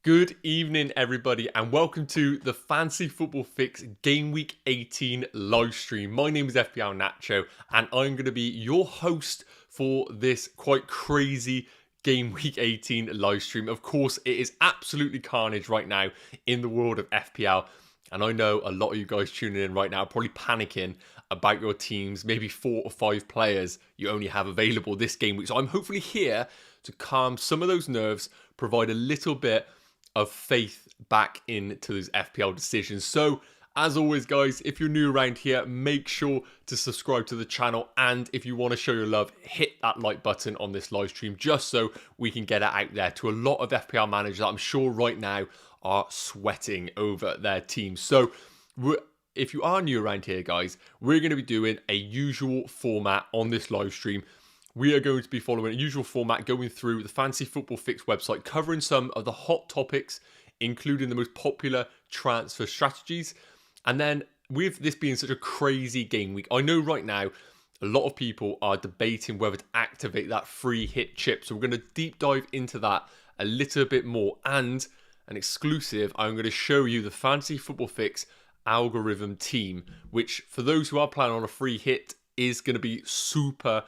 Good evening, everybody, and welcome to the Fantasy Football Fix Game Week 18 live stream. My name is FPL Nacho, and I'm going to be your host for this quite crazy Game Week 18 live stream. Of course, it is absolutely carnage right now in the world of FPL, and I know a lot of you guys tuning in right now are probably panicking about your teams, maybe 4 or 5 players you only have available this game week. So I'm hopefully here to calm some of those nerves, provide a little bit of faith back into those FPL decisions. So as always, guys, if you're new around here, make sure to subscribe to the channel, and if you want to show your love, hit that like button on this live stream just so we can get it out there to a lot of FPL managers that I'm sure right now are sweating over their teams. So if you are new around here, guys, we're going to be doing a usual format on this live stream. We are going to be following a usual format, going through the Fantasy Football Fix website, covering some of the hot topics, including the most popular transfer strategies. And then with this being such a crazy game week, I know right now a lot of people are debating whether to activate that free hit chip. So we're going to deep dive into that a little bit more. And an exclusive, I'm going to show you the Fantasy Football Fix algorithm team, which for those who are planning on a free hit is going to be super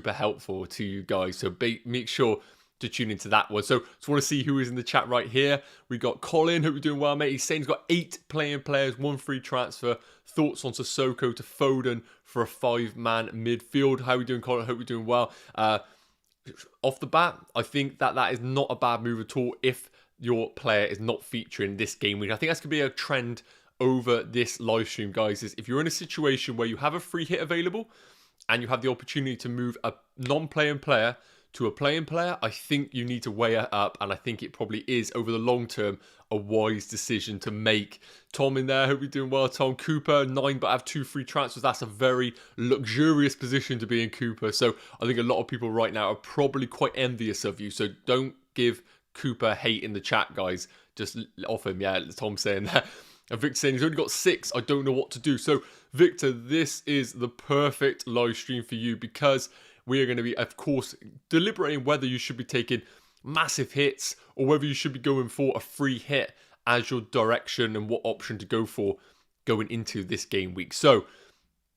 helpful to you guys. So make sure to tune into that one. So just want to see who is in the chat right here. We got Colin. Hope you're doing well, mate. He's saying he's got 8 playing players, 1 free transfer. Thoughts on Sissoko to Foden for a 5-man midfield. How are we doing, Colin? Hope you're doing well. Off the bat, I think that is not a bad move at all if your player is not featuring this game week. I think that's going to be a trend over this live stream, guys, is if you're in a situation where you have a free hit available and you have the opportunity to move a non-playing player to a playing player, I think you need to weigh it up, and I think it probably is, over the long term, a wise decision to make. Tom in there, hope you're doing well. Tom, Cooper, 9, but I have 2 free transfers. That's a very luxurious position to be in, Cooper. So I think a lot of people right now are probably quite envious of you. So don't give Cooper hate in the chat, guys. Just off him. Yeah, Tom's saying that. And Victor saying he's only got 6. I don't know what to do. So, Victor, this is the perfect live stream for you, because we are going to be, of course, deliberating whether you should be taking massive hits or whether you should be going for a free hit as your direction and what option to go for going into this game week. So,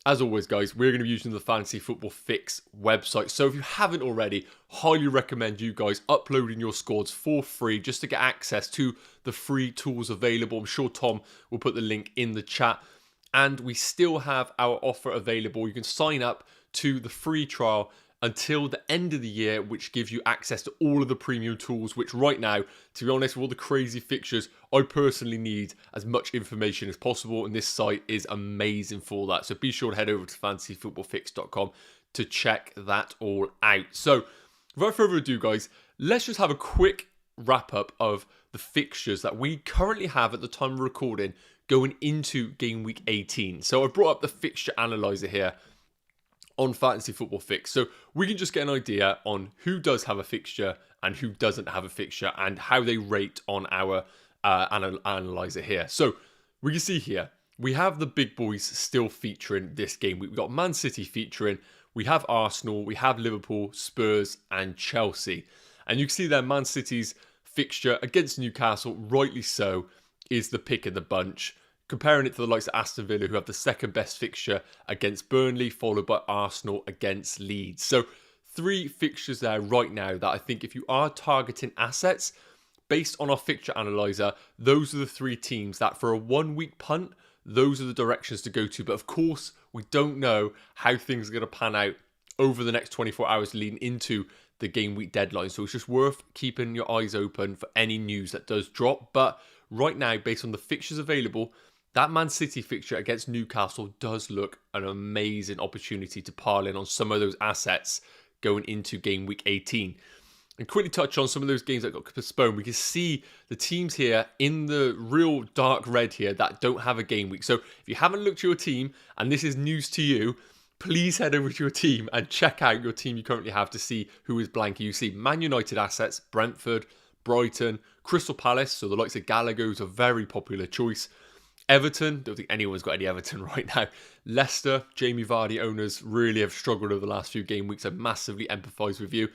as always, guys, we're going to be using the Fantasy Football Fix website. So if you haven't already, highly recommend you guys uploading your squads for free just to get access to the free tools available. I'm sure Tom will put the link in the chat. And we still have our offer available. You can sign up to the free trial until the end of the year, which gives you access to all of the premium tools, which right now, to be honest, with all the crazy fixtures, I personally need as much information as possible, and this site is amazing for that. So be sure to head over to fantasyfootballfix.com to check that all out. So without further ado, guys, let's just have a quick wrap up of the fixtures that we currently have at the time of recording going into Game Week 18. So I brought up the fixture analyzer here on Fantasy Football Fix, so we can just get an idea on who does have a fixture and who doesn't have a fixture and how they rate on our analyzer here. So we can see here, we have the big boys still featuring this game. We've got Man City featuring, we have Arsenal, we have Liverpool, Spurs and Chelsea. And you can see there Man City's fixture against Newcastle, rightly so, is the pick of the bunch. Comparing it to the likes of Aston Villa, who have the second best fixture against Burnley, followed by Arsenal against Leeds. So 3 fixtures there right now that I think if you are targeting assets, based on our fixture analyzer, those are the 3 teams that for a 1-week punt, those are the directions to go to. But of course, we don't know how things are going to pan out over the next 24 hours leading into the game week deadline. So it's just worth keeping your eyes open for any news that does drop. But right now, based on the fixtures available, that Man City fixture against Newcastle does look an amazing opportunity to pile in on some of those assets going into game week 18. And quickly touch on some of those games that got postponed. We can see the teams here in the real dark red here that don't have a game week. So if you haven't looked at your team and this is news to you, please head over to your team and check out your team you currently have to see who is blank. You see Man United assets, Brentford, Brighton, Crystal Palace. So the likes of Gallagher is a very popular choice. Everton, don't think anyone's got any Everton right now. Leicester, Jamie Vardy owners really have struggled over the last few game weeks. I massively empathise with you.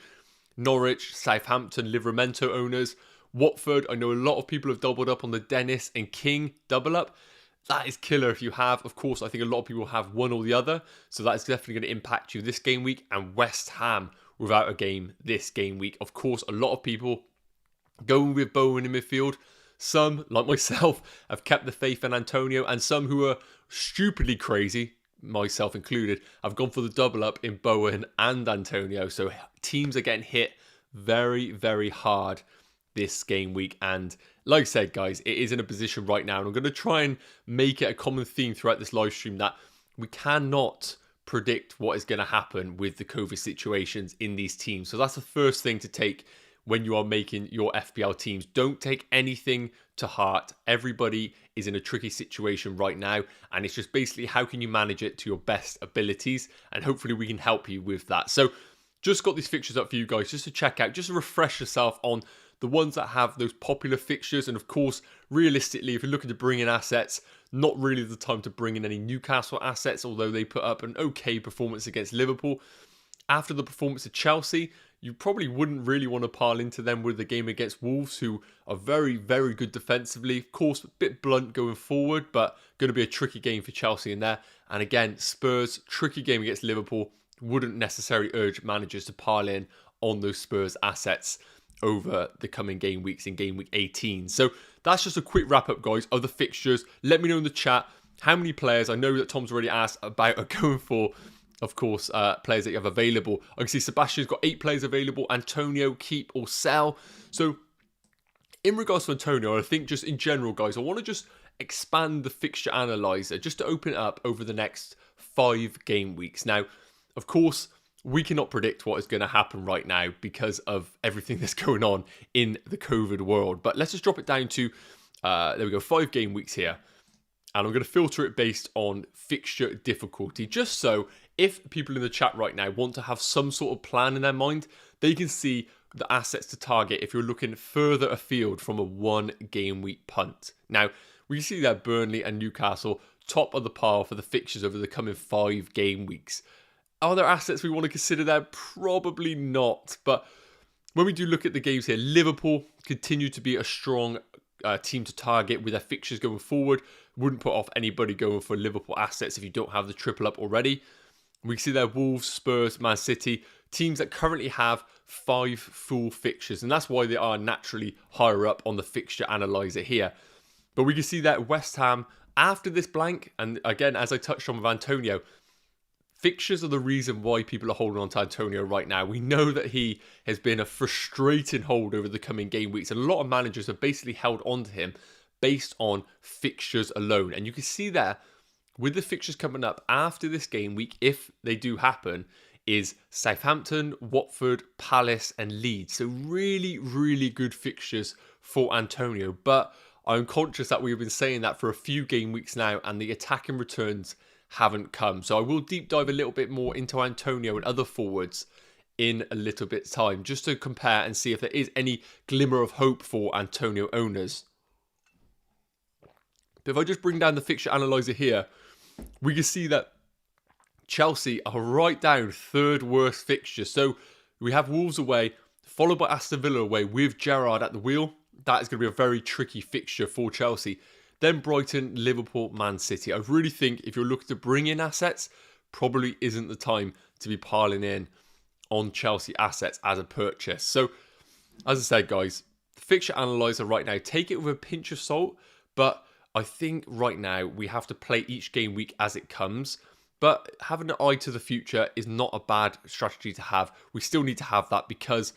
Norwich, Southampton, Livramento owners. Watford, I know a lot of people have doubled up on the Dennis and King double up. That is killer if you have. Of course, I think a lot of people have one or the other. So that is definitely going to impact you this game week. And West Ham without a game this game week. Of course, a lot of people going with Bowen in midfield. Some, like myself, have kept the faith in Antonio. And some who are stupidly crazy, myself included, have gone for the double up in Bowen and Antonio. So teams are getting hit very, very hard this game week. And like I said, guys, it is in a position right now, and I'm going to try and make it a common theme throughout this live stream that we cannot predict what is going to happen with the COVID situations in these teams. So that's the first thing to take when you are making your FPL teams. Don't take anything to heart. Everybody is in a tricky situation right now, and it's just basically how can you manage it to your best abilities, and hopefully we can help you with that. So just got these fixtures up for you guys just to check out, just to refresh yourself on the ones that have those popular fixtures. And of course, realistically, if you're looking to bring in assets, not really the time to bring in any Newcastle assets, although they put up an okay performance against Liverpool. After the performance of Chelsea, you probably wouldn't really want to pile into them with the game against Wolves, who are very, very good defensively. Of course, a bit blunt going forward, but going to be a tricky game for Chelsea in there. And again, Spurs, tricky game against Liverpool. Wouldn't necessarily urge managers to pile in on those Spurs assets over the coming game weeks in game week 18. So that's just a quick wrap up, guys, of the fixtures. Let me know in the chat how many players, I know that Tom's already asked about, are going for, of course, players that you have available. I can see Sebastian's got 8 players available. Antonio, keep or sell. So in regards to Antonio, I think just in general, guys, I want to just expand the fixture analyzer just to open it up over the next 5 game weeks. Now, of course, we cannot predict what is going to happen right now because of everything that's going on in the COVID world. But let's just drop it down to, there we go, 5 game weeks here. And I'm going to filter it based on fixture difficulty, just so if people in the chat right now want to have some sort of plan in their mind, they can see the assets to target if you're looking further afield from a 1 game week punt. Now, we see that Burnley and Newcastle top of the pile for the fixtures over the coming 5 game weeks. Are there assets we want to consider there? Probably not. But when we do look at the games here, Liverpool continue to be a strong team to target with their fixtures going forward. Wouldn't put off anybody going for Liverpool assets if you don't have the triple up already. We see there Wolves, Spurs, Man City, teams that currently have 5 full fixtures. And that's why they are naturally higher up on the fixture analyzer here. But we can see that West Ham, after this blank, and again, as I touched on with Antonio, fixtures are the reason why people are holding on to Antonio right now. We know that he has been a frustrating hold over the coming game weeks. And a lot of managers have basically held on to him based on fixtures alone. And you can see there, with the fixtures coming up after this game week, if they do happen, is Southampton, Watford, Palace and Leeds. So really, really good fixtures for Antonio. But I'm conscious that we've been saying that for a few game weeks now, and the attacking returns haven't come. So I will deep dive a little bit more into Antonio and other forwards in a little bit's time, just to compare and see if there is any glimmer of hope for Antonio owners. But if I just bring down the fixture analyzer here, we can see that Chelsea are right down 3rd worst fixture. So we have Wolves away, followed by Aston Villa away with Gerrard at the wheel. That is going to be a very tricky fixture for Chelsea. Then Brighton, Liverpool, Man City. I really think if you're looking to bring in assets, probably isn't the time to be piling in on Chelsea assets as a purchase. So, as I said, guys, the fixture analyzer right now, take it with a pinch of salt. But I think right now we have to play each game week as it comes. But having an eye to the future is not a bad strategy to have. We still need to have that because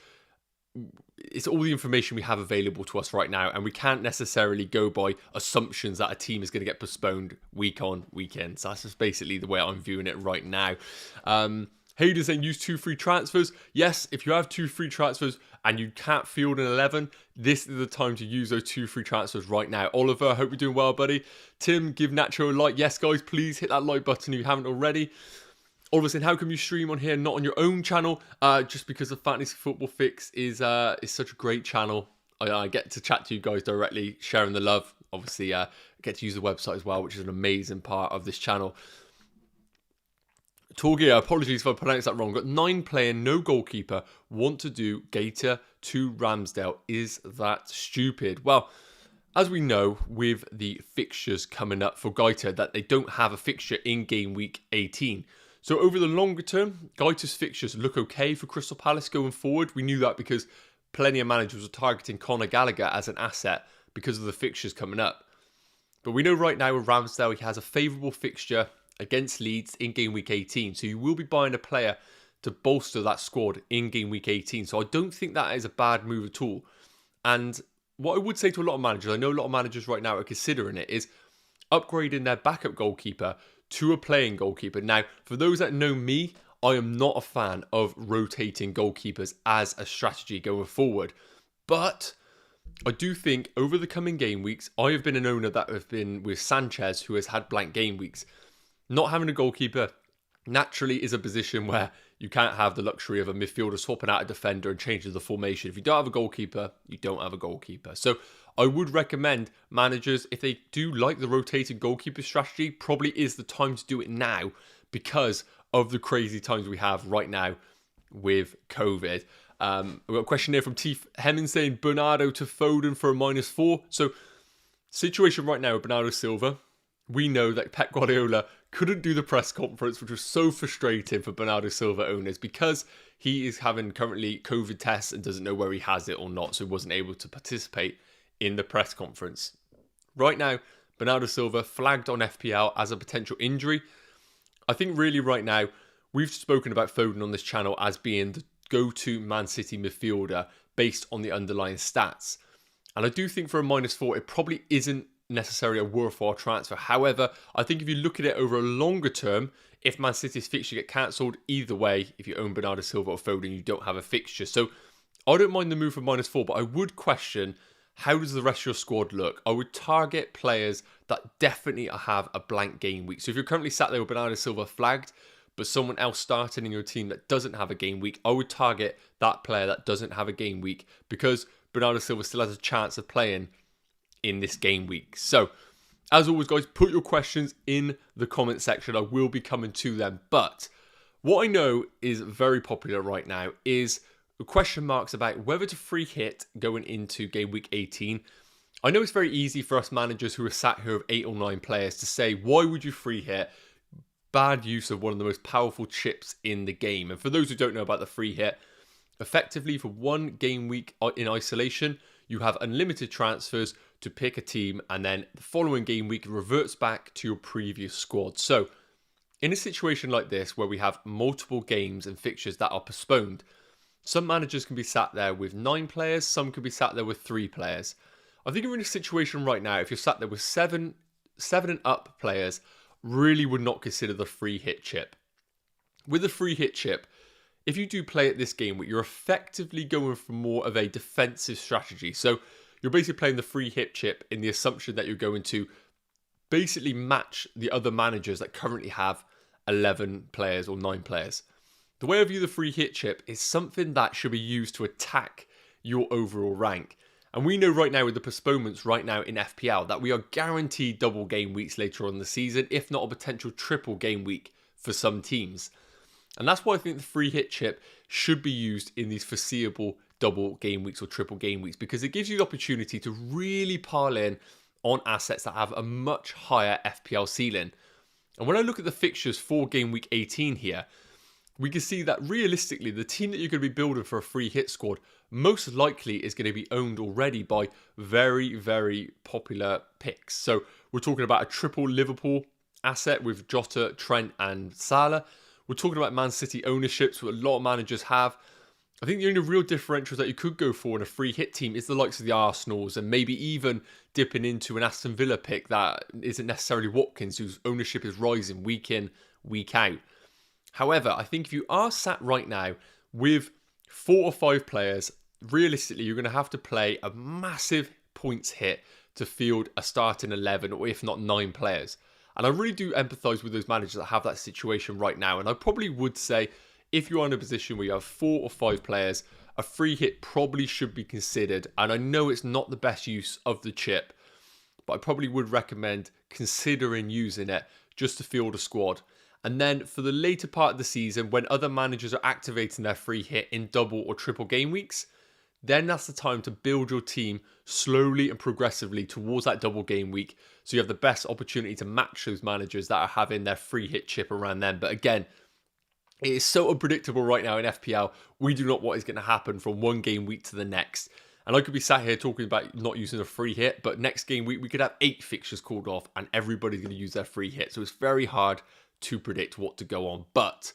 it's all the information we have available to us right now, and we can't necessarily go by assumptions that a team is going to get postponed week on, week in. So that's just basically the way I'm viewing it right now. Hayden saying use 2 free transfers. Yes, if you have 2 free transfers and you can't field an 11, this is the time to use those 2 free transfers right now. Oliver, I hope you're doing well, buddy. Tim, give Nacho a like. Yes, guys, please hit that like button if you haven't already. Oliver saying, how come you stream on here, not on your own channel? Just because the Fantasy Football Fix is such a great channel. I get to chat to you guys directly, sharing the love. obviously get to use the website as well, which is an amazing part of this channel. Torgia, apologies if I pronounced that wrong. Got 9 player, no goalkeeper. Want to do Gator to Ramsdale. Is that stupid? Well, as we know, with the fixtures coming up for Gaita, that they don't have a fixture in game week 18. So over the longer term, Gaita's fixtures look okay for Crystal Palace going forward. We knew that because plenty of managers were targeting Conor Gallagher as an asset because of the fixtures coming up. But we know right now with Ramsdale, he has a favourable fixture against Leeds in game week 18. So you will be buying a player to bolster that squad in game week 18. So I don't think that is a bad move at all. And what I would say to a lot of managers, I know a lot of managers right now are considering it, is upgrading their backup goalkeeper to a playing goalkeeper. Now, for those that know me, I am not a fan of rotating goalkeepers as a strategy going forward. But I do think over the coming game weeks, I have been an owner that have been with Sanchez, who has had blank game weeks. Not having a goalkeeper naturally is a position where you can't have the luxury of a midfielder swapping out a defender and changing the formation. If you don't have a goalkeeper, you don't have a goalkeeper. So I would recommend managers, if they do like the rotating goalkeeper strategy, probably is the time to do it now because of the crazy times we have right now with COVID. We've got a question here from T. Hemming saying Bernardo to Foden for a -4. So situation right now with Bernardo Silva, we know that Pep Guardiola couldn't do the press conference, which was so frustrating for Bernardo Silva owners because he is having currently COVID tests and doesn't know where he has it or not, so he wasn't able to participate in the press conference. Right now, Bernardo Silva flagged on FPL as a potential injury. I think really right now, we've spoken about Foden on this channel as being the go-to Man City midfielder based on the underlying stats. And I do think for a -4, it probably isn't necessarily a worthwhile transfer. However, I think if you look at it over a longer term, if Man City's fixture get cancelled, either way, if you own Bernardo Silva or Foden, you don't have a fixture. So I don't mind the move for -4, but I would question, how does the rest of your squad look? I would target players that definitely have a blank game week. So if you're currently sat there with Bernardo Silva flagged, but someone else starting in your team that doesn't have a game week, I would target that player that doesn't have a game week because Bernardo Silva still has a chance of playing in this game week. So, as always, guys, put your questions in the comment section. I will be coming to them. But what I know is very popular right now is the question marks about whether to free hit going into game week 18. I know it's very easy for us managers who are sat here with 8 or 9 players to say, why would you free hit? Bad use of one of the most powerful chips in the game. And for those who don't know about the free hit, effectively for one game week in isolation, you have unlimited transfers to pick a team, and then the following game week reverts back to your previous squad. So in a situation like this where we have multiple games and fixtures that are postponed, some managers can be sat there with 9 players, some could be sat there with 3 players. I think you're in a situation right now, if you're sat there with 7 and up players, really would not consider the free hit chip. With the free hit chip, if you do play it this game week, you're effectively going for more of a defensive strategy. So you're basically playing the free hit chip in the assumption that you're going to basically match the other managers that currently have 11 players or 9 players. The way I view the free hit chip is something that should be used to attack your overall rank. And we know right now with the postponements right now in FPL that we are guaranteed double game weeks later on in the season, if not a potential triple game week for some teams. And that's why I think the free hit chip should be used in these foreseeable double game weeks or triple game weeks, because it gives you the opportunity to really pile in on assets that have a much higher FPL ceiling. And when I look at the fixtures for game week 18 here, we can see that realistically, the team that you're going to be building for a free hit squad most likely is going to be owned already by very, very popular picks. So we're talking about a triple Liverpool asset with Jota, Trent and Salah. We're talking about Man City ownerships, what a lot of managers have. I think the only real differentials that you could go for in a free hit team is the likes of the Arsenals and maybe even dipping into an Aston Villa pick that isn't necessarily Watkins, whose ownership is rising week in, week out. However, I think if you are sat right now with 4 or 5 players, realistically, you're going to have to play a massive points hit to field a starting 11 or if not 9 players. And I really do empathise with those managers that have that situation right now. And I probably would say if you're in a position where you have 4 or 5 players, a free hit probably should be considered. And I know it's not the best use of the chip, but I probably would recommend considering using it just to field a squad. And then for the later part of the season, when other managers are activating their free hit in double or triple game weeks, then that's the time to build your team slowly and progressively towards that double game week, so you have the best opportunity to match those managers that are having their free hit chip around them. But again, it is so unpredictable right now in FPL. We do not know what is going to happen from one game week to the next. And I could be sat here talking about not using a free hit, but next game week we could have 8 fixtures called off and everybody's going to use their free hit. So it's very hard to predict what to go on. But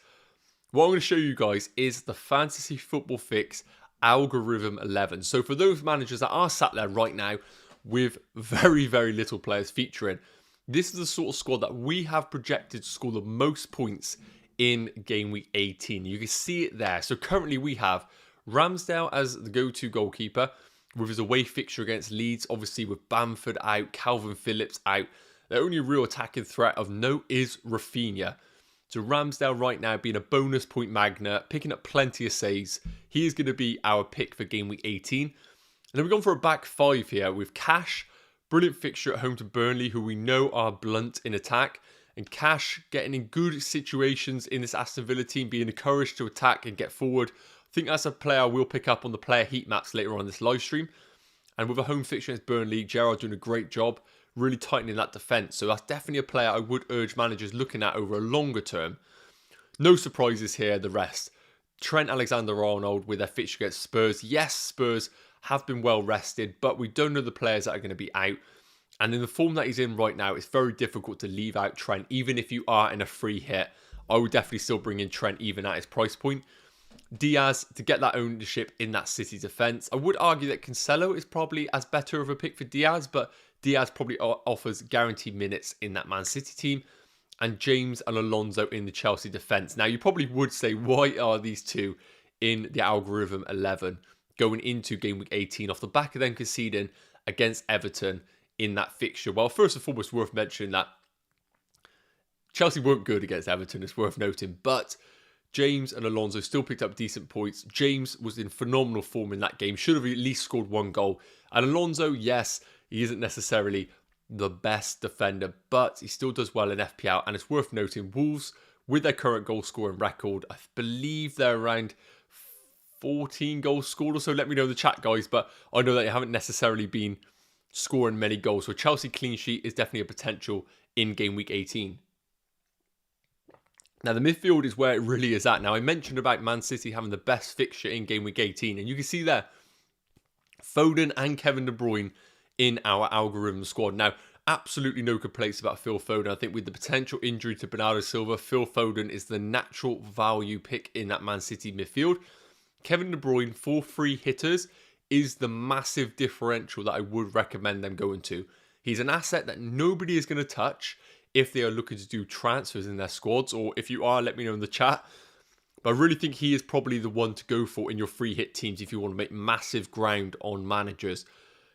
what I'm going to show you guys is the Fantasy Football Fix Algorithm 11. So for those managers that are sat there right now with very, very little players featuring, this is the sort of squad that we have projected to score the most points in game week 18. You can see it there. So currently we have Ramsdale as the go-to goalkeeper with his away fixture against Leeds, obviously with Bamford out, Calvin Phillips out. The only real attacking threat of note is Rafinha. So Ramsdale right now being a bonus point magnet, picking up plenty of saves. He is going to be our pick for game week 18. And then we've gone for a back 5 here with Cash. Brilliant fixture at home to Burnley, who we know are blunt in attack. And Cash getting in good situations in this Aston Villa team, being encouraged to attack and get forward. I think that's a player we'll pick up on the player heat maps later on this live stream. And with a home fixture against Burnley, Gerrard doing a great job, really tightening that defence. So that's definitely a player I would urge managers looking at over a longer term. No surprises here, the rest. Trent Alexander-Arnold with their fixture against Spurs. Yes, Spurs have been well rested, but we don't know the players that are going to be out. And in the form that he's in right now, it's very difficult to leave out Trent. Even if you are in a free hit, I would definitely still bring in Trent even at his price point. Diaz to get that ownership in that City defence. I would argue that Cancelo is probably as better of a pick for Diaz, but Diaz probably offers guaranteed minutes in that Man City team. And James and Alonso in the Chelsea defence. Now, you probably would say, why are these two in the algorithm 11 going into game week 18 off the back of them conceding against Everton in that fixture? Well, first and foremost, worth mentioning that Chelsea weren't good against Everton, it's worth noting, but James and Alonso still picked up decent points. James was in phenomenal form in that game, should have at least scored 1 goal. And Alonso, yes, he isn't necessarily the best defender, but he still does well in FPL. And it's worth noting, Wolves, with their current goal scoring record, I believe they're around 14 goals scored or so. Let me know in the chat, guys, but I know that they haven't necessarily been scoring many goals. So Chelsea clean sheet is definitely a potential in game week 18. Now, the midfield is where it really is at. Now, I mentioned about Man City having the best fixture in game week 18, and you can see there, Foden and Kevin De Bruyne in our algorithm squad. Now, absolutely no complaints about Phil Foden. I think with the potential injury to Bernardo Silva, Phil Foden is the natural value pick in that Man City midfield. Kevin De Bruyne, for free hitters, is the massive differential that I would recommend them going to. He's an asset that nobody is going to touch if they are looking to do transfers in their squads, or if you are, let me know in the chat. But I really think he is probably the one to go for in your free hit teams if you want to make massive ground on managers.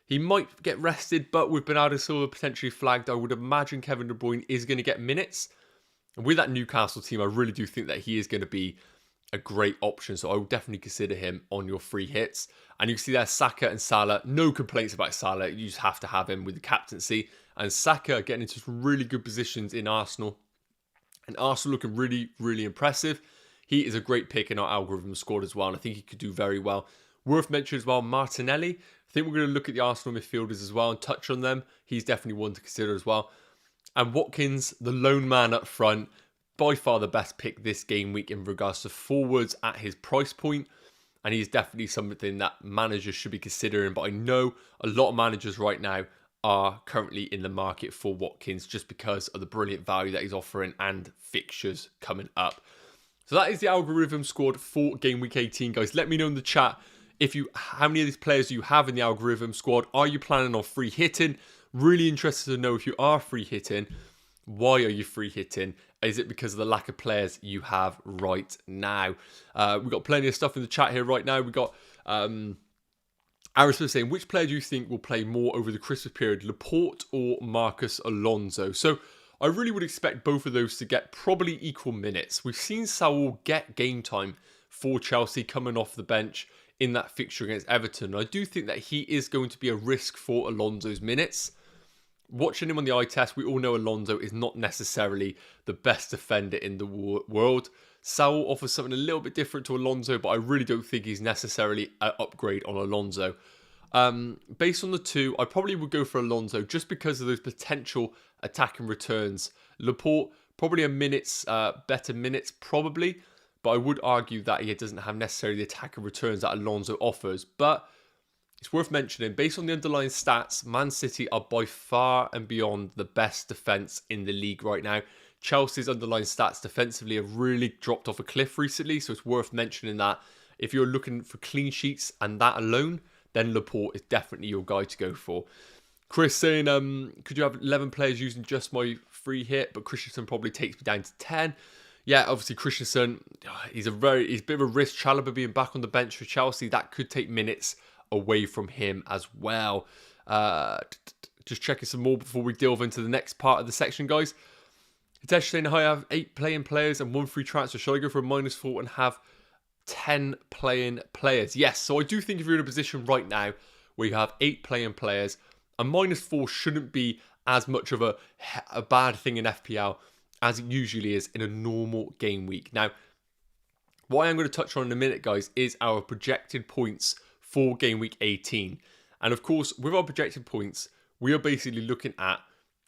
He might get rested, but with Bernardo Silva potentially flagged, I would imagine Kevin De Bruyne is going to get minutes. And with that Newcastle team, I really do think that he is going to be a great option. So I would definitely consider him on your free hits. And you can see there, Saka and Salah. No complaints about Salah. You just have to have him with the captaincy. And Saka getting into some really good positions in Arsenal. And Arsenal looking really, really impressive. He is a great pick in our algorithm squad as well. And I think he could do very well. Worth mentioning as well, Martinelli. I think we're going to look at the Arsenal midfielders as well and touch on them. He's definitely one to consider as well. And Watkins, the lone man up front, by far the best pick this game week in regards to forwards at his price point. And he's definitely something that managers should be considering. But I know a lot of managers right now are currently in the market for Watkins just because of the brilliant value that he's offering and fixtures coming up. So that is the algorithm squad for game week 18, guys. Let me know in the chat how many of these players you have in the algorithm squad. Are you planning on free hitting? Really interested to know if you are free hitting. Why are you free hitting? Is it because of the lack of players you have right now? We've got plenty of stuff in the chat here right now. We've got Aris saying, which player do you think will play more over the Christmas period, Laporte or Marcus Alonso? So I really would expect both of those to get probably equal minutes. We've seen Saul get game time for Chelsea coming off the bench in that fixture against Everton. I do think that he is going to be a risk for Alonso's minutes. watching him on the eye test, we all know Alonso is not necessarily the best defender in the world. Saul offers something a little bit different to Alonso, but I really don't think he's necessarily an upgrade on Alonso. Based on the two, I probably would go for Alonso just because of those potential attacking returns. Laporte, probably better minutes, probably. But I would argue that he doesn't have necessarily the attacking returns that Alonso offers. But it's worth mentioning, based on the underlying stats, Man City are by far and beyond the best defence in the league right now. Chelsea's underlying stats defensively have really dropped off a cliff recently, so it's worth mentioning that. If you're looking for clean sheets and that alone, then Laporte is definitely your guy to go for. Chris saying, could you have 11 players using just my free hit, but Christensen probably takes me down to 10. Yeah, obviously Christensen, he's a bit of a risk. Chalobah being back on the bench for Chelsea, that could take minutes away from him as well. Just checking some more before we delve into the next part of the section, guys. Hitesh saying, I have 8 playing players and 1 free transfer. Shall I go for a -4 and have 10 playing players? Yes, so I do think if you're in a position right now where you have 8 playing players, a -4 shouldn't be as much of a bad thing in FPL as it usually is in a normal game week. Now, what I am going to touch on in a minute, guys, is our projected points for game week 18. And of course, with our projected points, we are basically looking at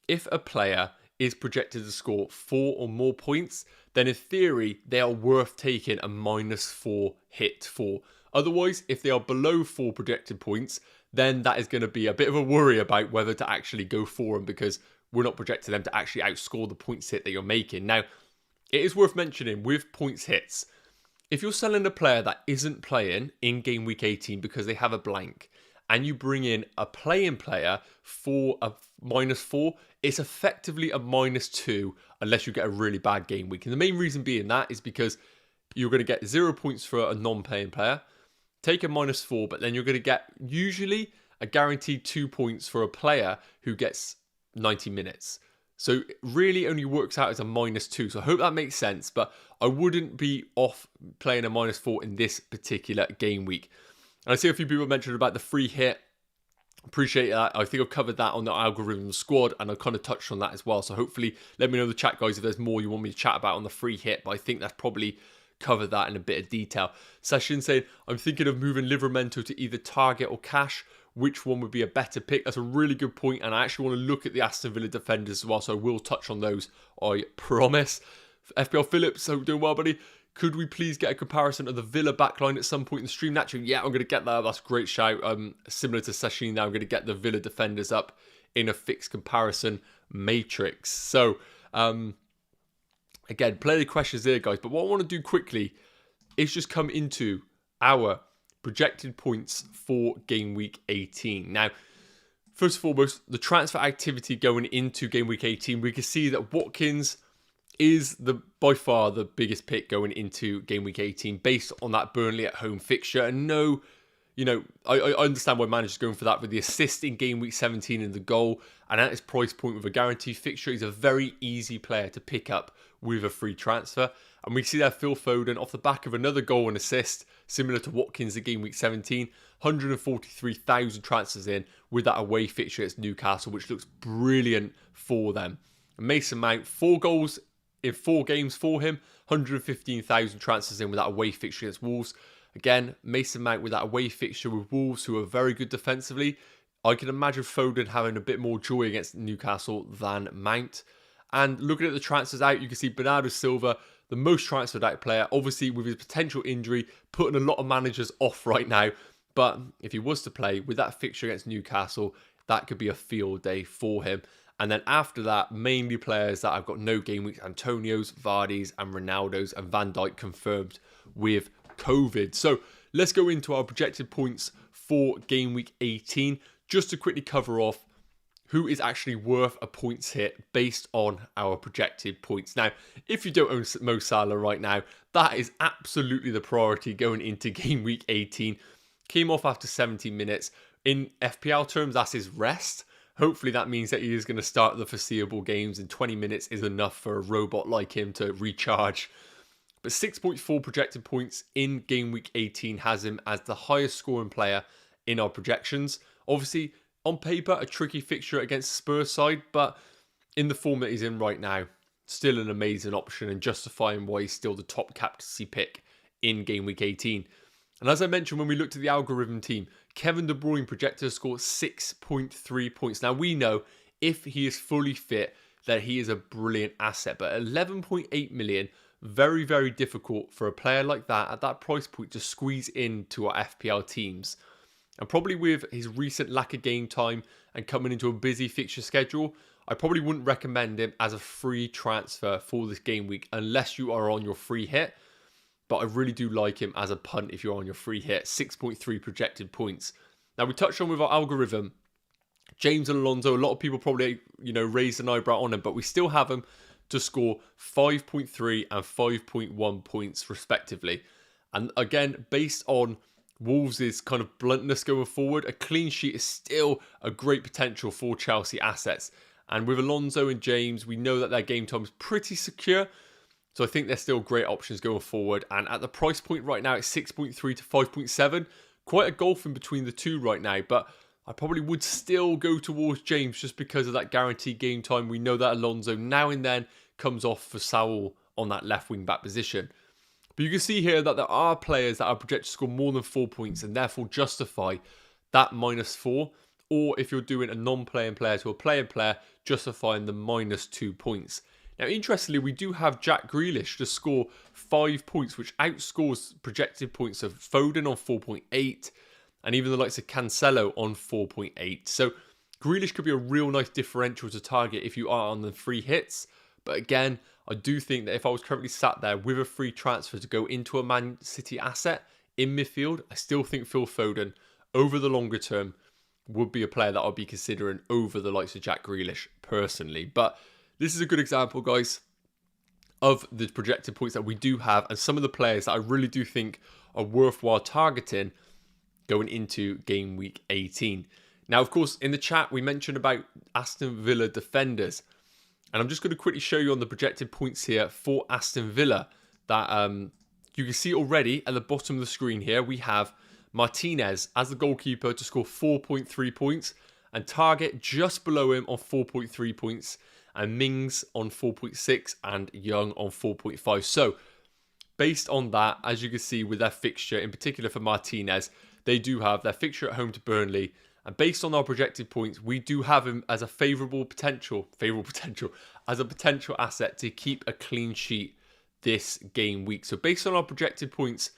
if a player is projected to score 4 or more points, then in theory, they are worth taking a -4 hit for. Otherwise, if they are below 4 projected points, then that is going to be a bit of a worry about whether to actually go for them, because we're not projecting them to actually outscore the points hit that you're making. Now, it is worth mentioning with points hits, if you're selling a player that isn't playing in game week 18 because they have a blank, and you bring in a playing player for a -4, it's effectively a -2 unless you get a really bad game week. And the main reason being that is because you're going to get 0 points for a non-playing player, take a -4, but then you're going to get usually a guaranteed 2 points for a player who gets 90 minutes. So it really only works out as a -2. So I hope that makes sense, but I wouldn't be off playing a -4 in this particular game week. And I see a few people mentioned about the free hit. Appreciate that. I think I've covered that on the algorithm squad, and I kind of touched on that as well. So hopefully let me know in the chat, guys, if there's more you want me to chat about on the free hit, but I think that's probably covered that in a bit of detail. Session saying, I'm thinking of moving Livramento to either Target or Cash. Which one would be a better pick? That's a really good point, and I actually want to look at the Aston Villa defenders as well, so I will touch on those, I promise. FPL Phillips, hope you're doing well, buddy. Could we please get a comparison of the Villa backline at some point in the stream? Naturally, yeah, I'm going to get that. That's a great shout. Similar to Sashin now, I'm going to get the Villa defenders up in a fixed comparison matrix. So, again, plenty of questions there, guys. But what I want to do quickly is just come into our projected points for game week 18. Now, first and foremost, the transfer activity going into game week 18, we can see that Watkins is by far the biggest pick going into game week 18 based on that Burnley at home fixture. And no, I understand why managers going for that, with the assist in game week 17 and the goal, and at his price point with a guaranteed fixture, he's a very easy player to pick up with a free transfer. And we see that Phil Foden, off the back of another goal and assist, similar to Watkins in game week 17, 143,000 transfers in with that away fixture against Newcastle, which looks brilliant for them. Mason Mount, 4 goals in 4 games for him, 115,000 transfers in with that away fixture against Wolves. Again, Mason Mount with that away fixture with Wolves, who are very good defensively. I can imagine Foden having a bit more joy against Newcastle than Mount. And looking at the transfers out, you can see Bernardo Silva, the most transferred out player, obviously with his potential injury, putting a lot of managers off right now. But if he was to play with that fixture against Newcastle, that could be a field day for him. And then after that, mainly players that I've got no game weeks: Antonio's, Vardy's, and Ronaldo's, and Van Dijk confirmed with COVID. So let's go into our projected points for game week 18, just to quickly cover off who is actually worth a points hit based on our projected points. Now, if you don't own Mo Salah right now, that is absolutely the priority going into game week 18. Came off after 70 minutes. In FPL terms, that's his rest. Hopefully that means that he is going to start the foreseeable games, and 20 minutes is enough for a robot like him to recharge. But 6.4 projected points in game week 18 has him as the highest scoring player in our projections. Obviously, On paper, a tricky fixture against the Spurs side, but in the form that he's in right now, still an amazing option and justifying why he's still the top captaincy pick in game week 18. And as I mentioned when we looked at the algorithm team, Kevin De Bruyne projected to score 6.3 points. Now we know if he is fully fit that he is a brilliant asset, but 11.8 million, very, very difficult for a player like that at that price point to squeeze into our FPL teams. And probably with his recent lack of game time and coming into a busy fixture schedule, I probably wouldn't recommend him as a free transfer for this game week unless you are on your free hit. But I really do like him as a punt if you're on your free hit. 6.3 projected points. Now, we touched on with our algorithm, James and Alonso, a lot of people probably, raised an eyebrow on him, but we still have him to score 5.3 and 5.1 points respectively. And again, based on Wolves' kind of bluntness going forward, a clean sheet is still a great potential for Chelsea assets. And with Alonso and James, we know that their game time is pretty secure. So I think they're still great options going forward. And at the price point right now, it's 6.3 to 5.7. Quite a gulf in between the two right now. But I probably would still go towards James just because of that guaranteed game time. We know that Alonso now and then comes off for Saul on that left wing back position. But you can see here that there are players that are projected to score more than 4 points and therefore justify that -4. Or if you're doing a non-playing player to a playing player, justifying the -2 points. Now, interestingly, we do have Jack Grealish to score 5 points, which outscores projected points of Foden on 4.8 and even the likes of Cancelo on 4.8. So Grealish could be a real nice differential to target if you are on the free hits. But again, I do think that if I was currently sat there with a free transfer to go into a Man City asset in midfield, I still think Phil Foden, over the longer term, would be a player that I'd be considering over the likes of Jack Grealish personally. But this is a good example, guys, of the projected points that we do have and some of the players that I really do think are worthwhile targeting going into game week 18. Now, of course, in the chat, we mentioned about Aston Villa defenders. And I'm just going to quickly show you on the projected points here for Aston Villa that you can see already at the bottom of the screen here, we have Martinez as the goalkeeper to score 4.3 points and Target just below him on 4.3 points and Mings on 4.6 and Young on 4.5. So based on that, as you can see with their fixture, in particular for Martinez, they do have their fixture at home to Burnley. And based on our projected points, we do have him as a favourable potential as a potential asset to keep a clean sheet this game week. So based on our projected points,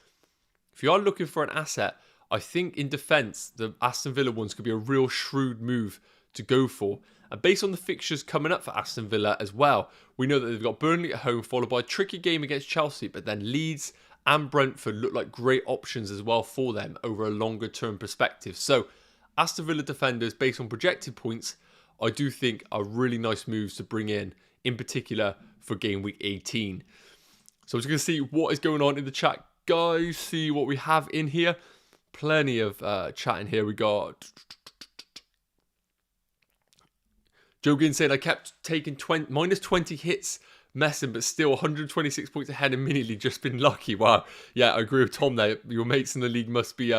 if you are looking for an asset, I think in defence, the Aston Villa ones could be a real shrewd move to go for. And based on the fixtures coming up for Aston Villa as well, we know that they've got Burnley at home, followed by a tricky game against Chelsea, but then Leeds and Brentford look like great options as well for them over a longer term perspective. So Aston Villa defenders, based on projected points, I do think are really nice moves to bring in particular for game week 18. So I'm just going to see what is going on in the chat, guys. See what we have in here. Plenty of chat in here. We got Joe Ginn saying, I kept taking -20 hits, messing, but still 126 points ahead immediately. Just been lucky. Wow. Yeah, I agree with Tom there. Your mates in the league must be...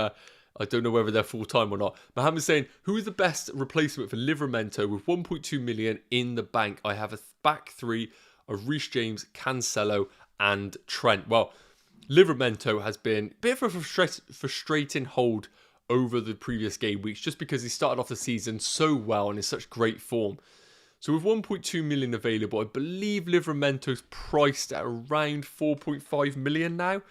I don't know whether they're full-time or not. Mohammed's saying, who is the best replacement for Livramento with 1.2 million in the bank? I have a back three of Reece James, Cancelo and Trent. Well, Livramento has been a bit of a frustrating hold over the previous game weeks just because he started off the season so well and in such great form. So with 1.2 million available, I believe Livramento's priced at around 4.5 million now.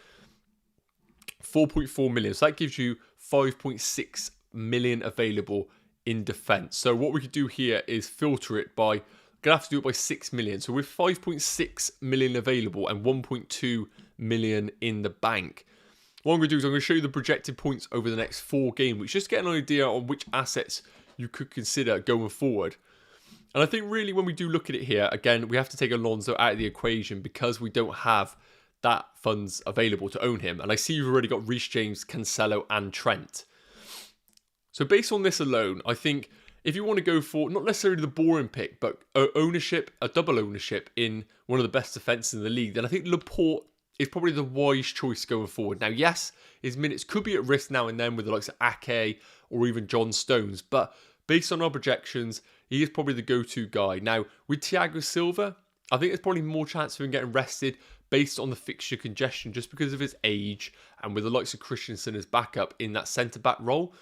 4.4 million. So that gives you 5.6 million available in defence. So what we could do here is filter it by, gonna have to do it by 6 million. So with 5.6 million available and 1.2 million in the bank, what I'm gonna do is I'm gonna show you the projected points over the next 4 game weeks, just to get an idea on which assets you could consider going forward. And I think really when we do look at it here, again, we have to take Alonso out of the equation because we don't have that funds available to own him. And I see you've already got Reece James, Cancelo and Trent. So based on this alone, I think if you want to go for not necessarily the boring pick, but ownership, a double ownership in one of the best defences in the league, then I think Laporte is probably the wise choice going forward. Now, yes, his minutes could be at risk now and then with the likes of Ake or even John Stones, but based on our projections, he is probably the go-to guy. Now, with Thiago Silva, I think there's probably more chance of him getting rested based on the fixture congestion, just because of his age and with the likes of Christensen as backup in that centre-back role.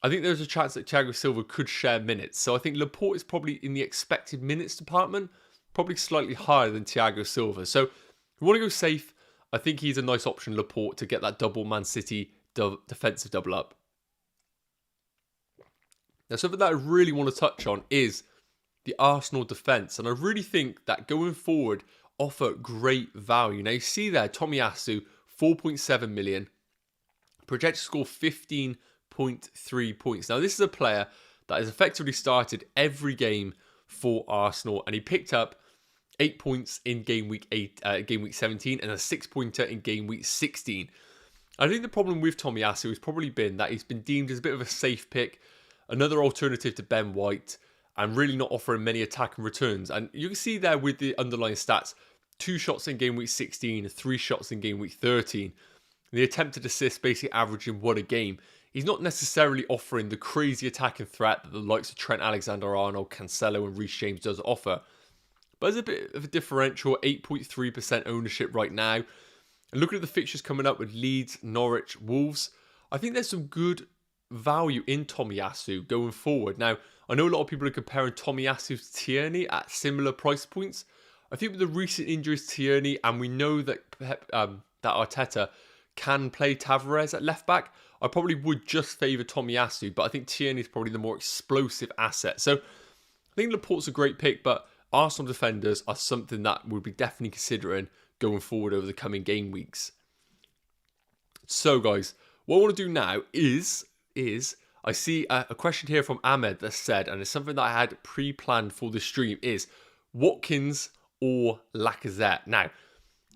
I think there's a chance that Thiago Silva could share minutes. So I think Laporte is probably in the expected minutes department, probably slightly higher than Thiago Silva. So if you want to go safe, I think he's a nice option, Laporte, to get that double Man City defensive double up. Now, something that I really want to touch on is the Arsenal defence. And I really think that going forward offer great value. Now, you see there, Tomiyasu, 4.7 million, projected to score 15.3 points. Now, this is a player that has effectively started every game for Arsenal, and he picked up 8 points in game week 17, and a 6-pointer in game week 16. I think the problem with Tomiyasu has probably been that he's been deemed as a bit of a safe pick, another alternative to Ben White, and really not offering many attacking returns. And you can see there with the underlying stats, 2 shots in game week 16, 3 shots in game week 13. The attempted assists basically averaging 1 a game. He's not necessarily offering the crazy attacking threat that the likes of Trent Alexander-Arnold, Cancelo and Reece James does offer. But there's a bit of a differential, 8.3% ownership right now. And looking at the fixtures coming up with Leeds, Norwich, Wolves, I think there's some good value in Tomiyasu going forward. Now, I know a lot of people are comparing Tomiyasu to Tierney at similar price points. I think with the recent injuries to Tierney, and we know that that Arteta can play Tavares at left back, I probably would just favour Tomiyasu, but I think Tierney is probably the more explosive asset. So I think Laporte's a great pick, but Arsenal defenders are something that we'll be definitely considering going forward over the coming game weeks. So guys, what I want to do now is I see a question here from Ahmed that said, and it's something that I had pre-planned for the stream, is Watkins or Lacazette. Now,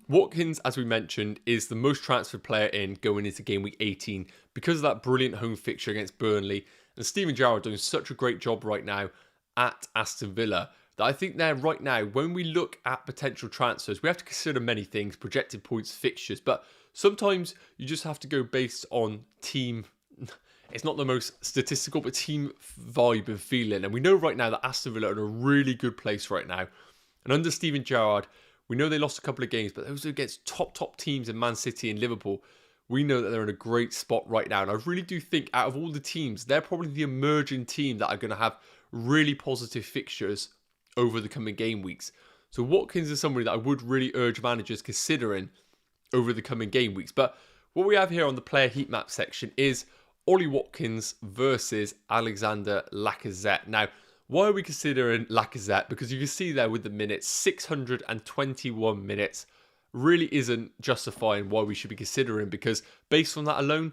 Watkins, as we mentioned, is the most transferred player in going into game week 18 because of that brilliant home fixture against Burnley. And Steven Gerrard doing such a great job right now at Aston Villa that I think there right now, when we look at potential transfers, we have to consider many things, projected points, fixtures, but sometimes you just have to go based on team. It's not the most statistical, but team vibe and feeling. And we know right now that Aston Villa are in a really good place right now. And under Steven Gerrard, we know they lost a couple of games, but those are against top teams in Man City and Liverpool. We know that they're in a great spot right now. And I really do think out of all the teams, they're probably the emerging team that are going to have really positive fixtures over the coming game weeks. So Watkins is somebody that I would really urge managers considering over the coming game weeks. But what we have here on the player heat map section is Ollie Watkins versus Alexander Lacazette. Now, why are we considering Lacazette? Because you can see there with the minutes, 621 minutes, really isn't justifying why we should be considering, because based on that alone,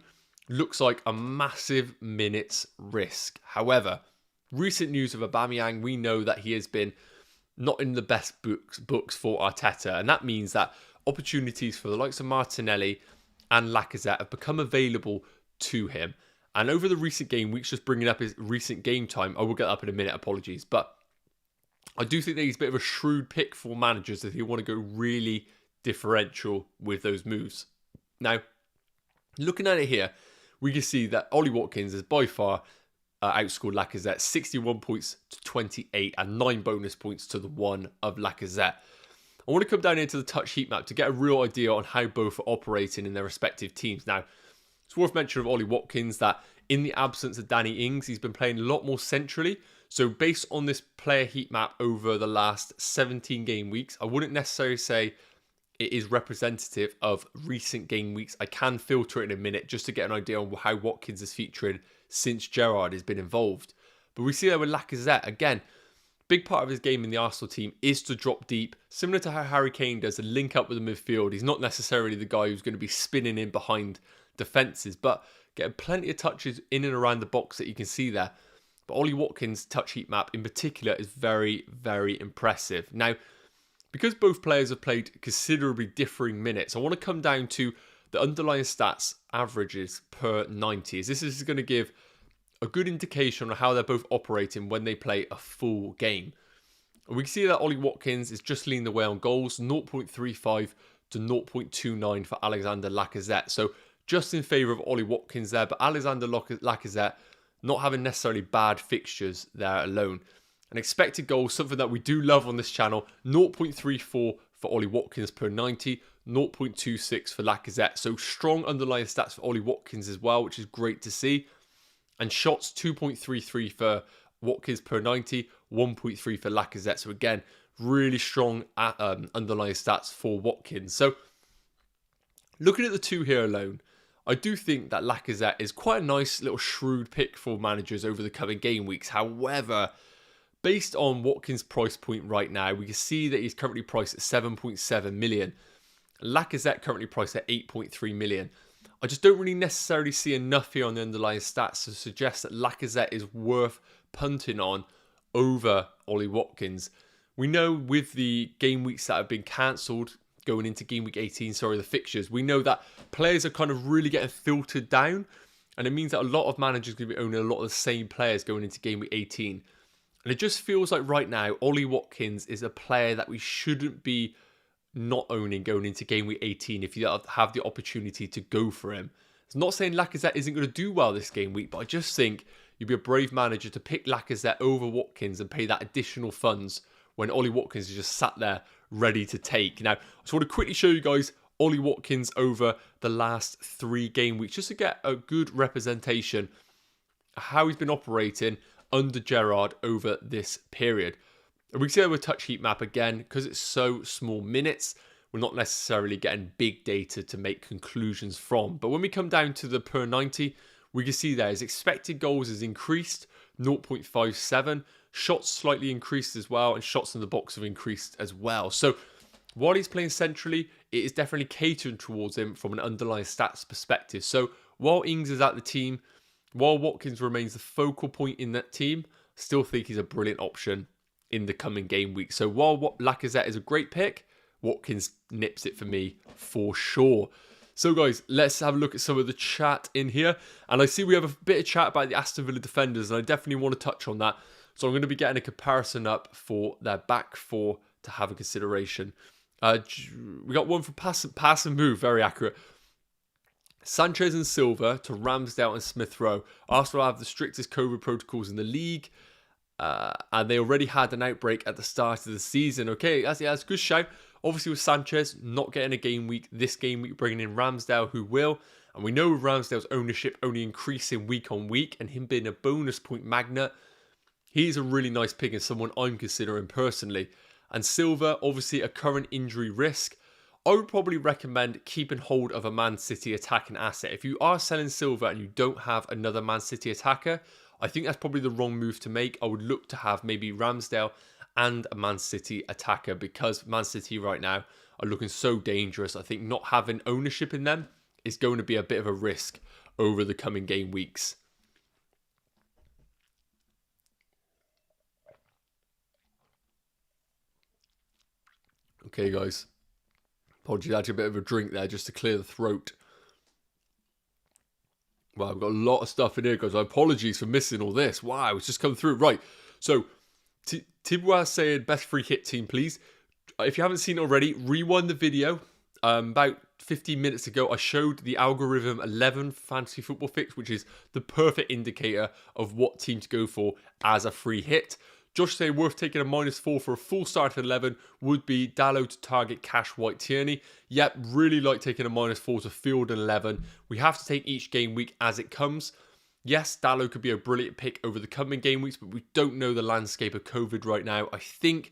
looks like a massive minutes risk. However, recent news of Aubameyang, we know that he has been not in the best books for Arteta, and that means that opportunities for the likes of Martinelli and Lacazette have become available to him. And over the recent game weeks, just bringing up his recent game time, I will get up in a minute, apologies. But I do think that he's a bit of a shrewd pick for managers if you want to go really differential with those moves. Now, looking at it here, we can see that Ollie Watkins is by far outscored Lacazette, 61 points to 28 and 9 bonus points to the 1 of Lacazette. I want to come down into the touch heat map to get a real idea on how both are operating in their respective teams. Now, it's worth mentioning of Ollie Watkins that in the absence of Danny Ings, he's been playing a lot more centrally. So based on this player heat map over the last 17 game weeks, I wouldn't necessarily say it is representative of recent game weeks. I can filter it in a minute just to get an idea on how Watkins is featuring since Gerrard has been involved. But we see that with Lacazette, again, big part of his game in the Arsenal team is to drop deep, similar to how Harry Kane does, and link up with the midfield. He's not necessarily the guy who's going to be spinning in behind defences, but getting plenty of touches in and around the box that you can see there. But Ollie Watkins' touch heat map in particular is very, very impressive. Now, because both players have played considerably differing minutes, I want to come down to the underlying stats averages per 90. As this is going to give a good indication on how they're both operating when they play a full game. And we can see that Ollie Watkins is just leading the way on goals, 0.35 to 0.29 for Alexander Lacazette. So just in favour of Ollie Watkins there, but Alexander Lacazette not having necessarily bad fixtures there alone. An expected goal, something that we do love on this channel, 0.34 for Ollie Watkins per 90, 0.26 for Lacazette. So strong underlying stats for Ollie Watkins as well, which is great to see. And shots, 2.33 for Watkins per 90, 1.3 for Lacazette. So again, really strong underlying stats for Watkins. So looking at the two here alone, I do think that Lacazette is quite a nice little shrewd pick for managers over the coming game weeks. However, based on Watkins' price point right now, we can see that he's currently priced at 7.7 million. Lacazette currently priced at 8.3 million. I just don't really necessarily see enough here on the underlying stats to suggest that Lacazette is worth punting on over Ollie Watkins. We know with the game weeks that have been cancelled going into game week 18, the fixtures, we know that players are kind of really getting filtered down, and it means that a lot of managers are going to be owning a lot of the same players going into game week 18. And it just feels like right now, Ollie Watkins is a player that we shouldn't be not owning going into game week 18 if you have the opportunity to go for him. It's not saying Lacazette isn't going to do well this game week, but I just think you'd be a brave manager to pick Lacazette over Watkins and pay that additional funds when Ollie Watkins is just sat there ready to take. Now, I just want to quickly show you guys Ollie Watkins over the last 3 game weeks just to get a good representation of how he's been operating under Gerrard over this period. And we can see that with touch heat map again, because it's so small minutes, we're not necessarily getting big data to make conclusions from. But when we come down to the per 90, we can see there his expected goals is increased, 0.57. Shots slightly increased as well, and shots in the box have increased as well. So while he's playing centrally, it is definitely catering towards him from an underlying stats perspective. So while Ings is at the team, while Watkins remains the focal point in that team, still think he's a brilliant option in the coming game week. So while Lacazette is a great pick, Watkins nips it for me for sure. So guys, let's have a look at some of the chat in here. And I see we have a bit of chat about the Aston Villa defenders, and I definitely want to touch on that. So I'm going to be getting a comparison up for their back four to have a consideration. We got one for pass and move, very accurate. Sanchez and Silva to Ramsdale and Smith Rowe. Arsenal have the strictest COVID protocols in the league. And they already had an outbreak at the start of the season. Okay, that's a good shout. Obviously with Sanchez not getting a game week, this game week bringing in Ramsdale who will. And we know Ramsdale's ownership only increasing week on week, and him being a bonus point magnet, he's a really nice pick and someone I'm considering personally. And Silva, obviously a current injury risk. I would probably recommend keeping hold of a Man City attacking asset. If you are selling Silva and you don't have another Man City attacker, I think that's probably the wrong move to make. I would look to have maybe Ramsdale and a Man City attacker, because Man City right now are looking so dangerous. I think not having ownership in them is going to be a bit of a risk over the coming game weeks. Okay, guys. Apologies, I had a bit of a drink there just to clear the throat. Wow, I've got a lot of stuff in here, guys. Apologies for missing all this. Wow, it's just come through. Right, so Tibwa saying best free hit team, please. If you haven't seen it already, rewind the video. About 15 minutes ago, I showed the algorithm 11 fantasy football fix, which is the perfect indicator of what team to go for as a free hit. Josh saying worth taking a -4 for a full start at 11 would be Dalot to target Cash White Tierney. Yep, really like taking a -4 to field an 11. We have to take each game week as it comes. Yes, Dalot could be a brilliant pick over the coming game weeks, but we don't know the landscape of COVID right now. I think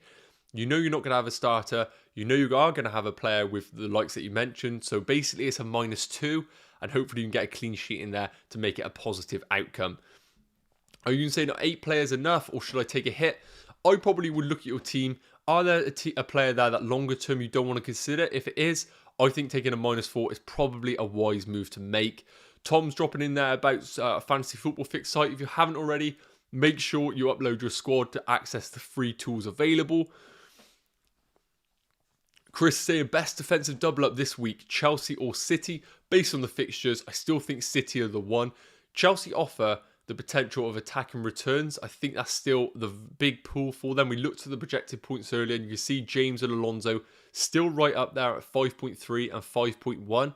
you know you're not going to have a starter. You know you are going to have a player with the likes that you mentioned. So basically it's a -2, and hopefully you can get a clean sheet in there to make it a positive outcome. Are you going to say, no, 8 players enough, or should I take a hit? I probably would look at your team. Are there a player there that longer term you don't want to consider? If it is, I think taking a -4 is probably a wise move to make. Tom's dropping in there about a fantasy football fix site. If you haven't already, make sure you upload your squad to access the free tools available. Chris saying best defensive double up this week, Chelsea or City. Based on the fixtures, I still think City are the one. Chelsea offer the potential of attacking returns. I think that's still the big pull for them. We looked at the projected points earlier, and you can see James and Alonso still right up there at 5.3 and 5.1.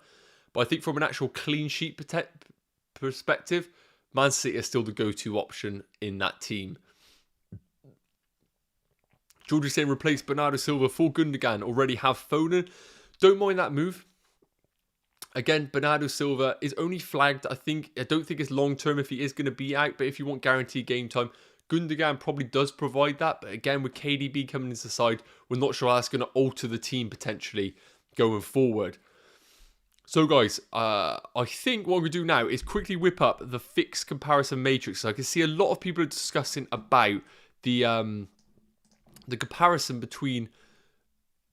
But I think from an actual clean sheet perspective, Man City is still the go-to option in that team. George is saying replace Bernardo Silva for Gundogan. Already have Foden. Don't mind that move. Again, Bernardo Silva is only flagged. I don't think it's long-term if he is going to be out. But if you want guaranteed game time, Gundogan probably does provide that. But again, with KDB coming into the side, we're not sure how that's going to alter the team potentially going forward. So guys, I think what I'm going to do now is quickly whip up the fixed comparison matrix. So I can see a lot of people are discussing about the comparison between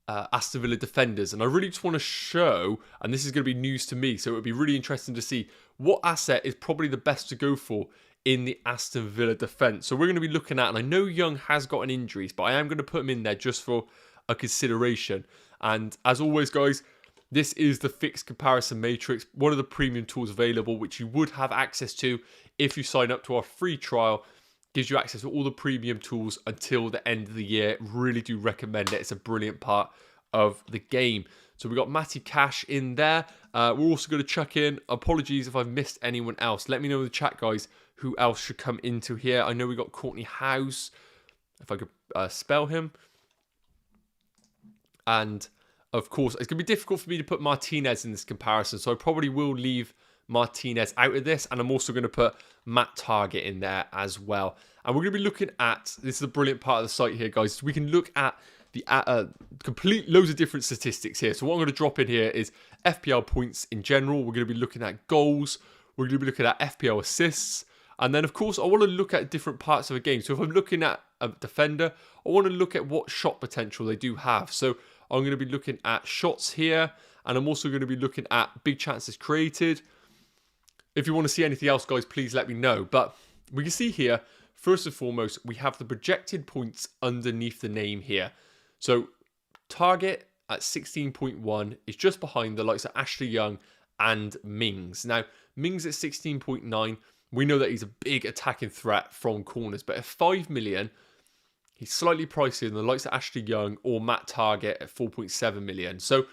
Aston Villa defenders. And I really just want to show, and this is going to be news to me, so it would be really interesting to see what asset is probably the best to go for in the Aston Villa defence. So we're going to be looking at, and I know Young has got an injury, but I am going to put him in there just for a consideration. And as always, guys, this is the fixed comparison matrix, one of the premium tools available, which you would have access to if you sign up to our free trial. Gives you access to all the premium tools until the end of the year. Really do recommend it. It's a brilliant part of the game. So we got Matty Cash in there. We're also going to chuck in, apologies if I've missed anyone else. Let me know in the chat, guys, who else should come into here. I know we got Courtney House, if I could spell him. And of course, it's going to be difficult for me to put Martinez in this comparison. So I probably will leave Martinez out of this, and I'm also going to put Matt Target in there as well. And we're going to be looking at, this is a brilliant part of the site here, guys. We can look at the complete loads of different statistics here. So what I'm going to drop in here is FPL points in general. We're going to be looking at goals. We're going to be looking at FPL assists. And then, of course, I want to look at different parts of a game. So if I'm looking at a defender, I want to look at what shot potential they do have. So I'm going to be looking at shots here. And I'm also going to be looking at big chances created. If you want to see anything else, guys, please let me know. But we can see here, first and foremost, we have the projected points underneath the name here. So target at 16.1 is just behind the likes of Ashley Young and Mings. Now, Mings at 16.9, we know that he's a big attacking threat from corners. But at 5 million, he's slightly pricier than the likes of Ashley Young or Matt Target at 4.7 million. So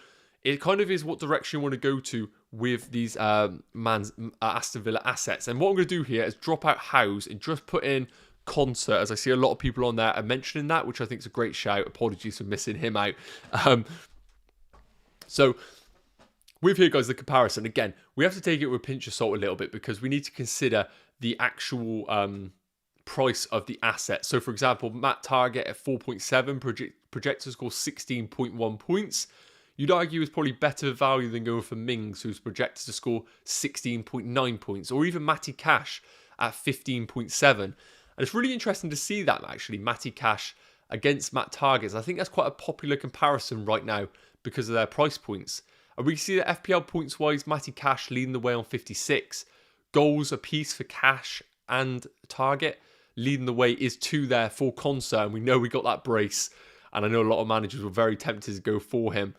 it kind of is what direction you want to go to with these Aston Villa assets. And what I'm going to do here is drop out House and just put in Concert, as I see a lot of people on there are mentioning that, which I think is a great shout. Apologies for missing him out. So with here, guys, the comparison. Again, we have to take it with a pinch of salt a little bit because we need to consider the actual price of the asset. So, for example, Matt Target at 4.7, projected to score 16.1 points. You'd argue is probably better value than going for Mings, who's projected to score 16.9 points, or even Matty Cash at 15.7. And it's really interesting to see that, actually, Matty Cash against Matt Targets. I think that's quite a popular comparison right now because of their price points. And we can see that FPL points-wise, Matty Cash leading the way on 56. Goals apiece for Cash and Target. Leading the way is 2 there for Concert. And we know we got that brace. And I know a lot of managers were very tempted to go for him.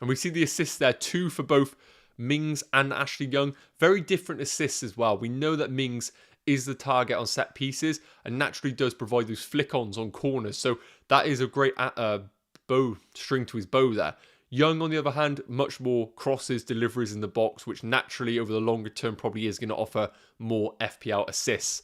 And we see the assists there, 2 for both Mings and Ashley Young. Very different assists as well. We know that Mings is the target on set pieces and naturally does provide those flick-ons on corners. So that is a great bow string to his bow there. Young, on the other hand, much more crosses, deliveries in the box, which naturally over the longer term probably is going to offer more FPL assists.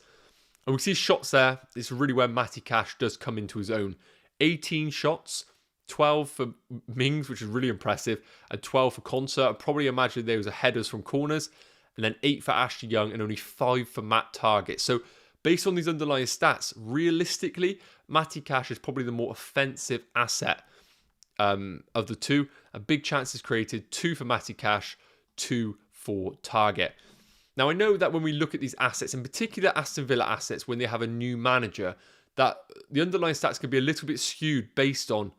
And we see shots there. It's really where Matty Cash does come into his own. 18 shots. 12 for Mings, which is really impressive, and 12 for Concert. I probably imagine there was a headers from corners, and then 8 for Ashley Young, and only 5 for Matt Target. So, based on these underlying stats, realistically, Matty Cash is probably the more offensive asset of the two. A big chances created, 2 for Matty Cash, 2 for Target. Now, I know that when we look at these assets, in particular Aston Villa assets, when they have a new manager, that the underlying stats can be a little bit skewed based on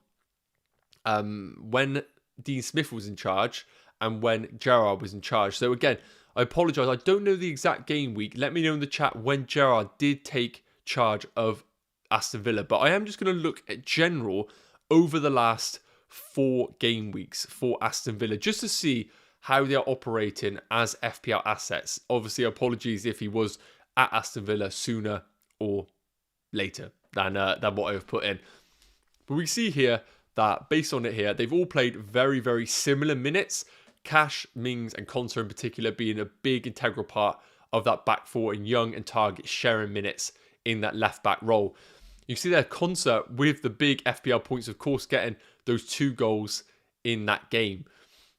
when Dean Smith was in charge and when Gerrard was in charge. So again, I apologise. I don't know the exact game week. Let me know in the chat when Gerrard did take charge of Aston Villa. But I am just going to look at general over the last 4 game weeks for Aston Villa just to see how they are operating as FPL assets. Obviously, apologies if he was at Aston Villa sooner or later than what I have put in. But we see here that based on it here, they've all played very, very similar minutes. Cash, Mings and Concert in particular being a big integral part of that back four in Young and Target sharing minutes in that left back role. You see their concert with the big FPL points, of course, getting those 2 goals in that game.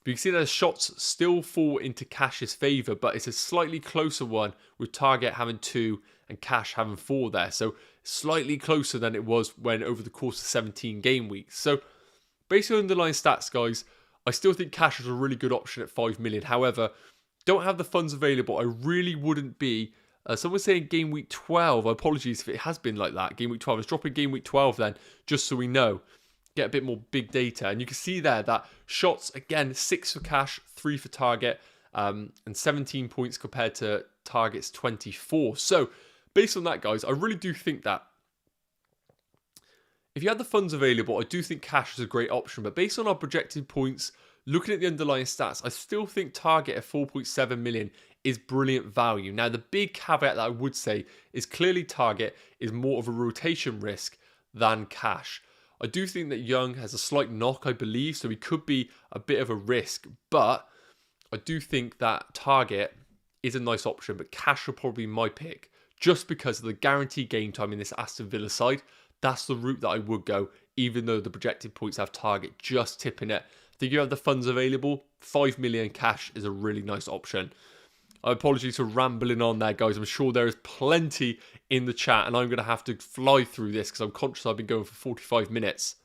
But you can see that the shots still fall into Cash's favour, but it's a slightly closer one with Target having 2 and Cash having 4 there. So slightly closer than it was when over the course of 17 game weeks. So based on underlying stats, guys, I still think Cash is a really good option at 5 million. However, don't have the funds available. I really wouldn't be. Someone's saying game week 12. Apologies if it has been like that. Game week 12. Let's drop in game week 12 then, just so we know. Get a bit more big data. And you can see there that shots, again, 6 for Cash, 3 for Target, and 17 points compared to Target's 24. So, based on that, guys, I really do think that if you had the funds available, I do think Cash is a great option. But based on our projected points, looking at the underlying stats, I still think Target at 4.7 million is brilliant value. Now, the big caveat that I would say is clearly Target is more of a rotation risk than Cash. I do think that Young has a slight knock, I believe, so he could be a bit of a risk. But I do think that Target is a nice option, but Cash will probably be my pick just because of the guaranteed game time in this Aston Villa side. That's the route that I would go, even though the projected points have Target just tipping it. I think you have the funds available. 5 million Cash is a really nice option. Apologies for rambling on there, guys. I'm sure there is plenty in the chat, and I'm going to have to fly through this because I'm conscious I've been going for 45 minutes.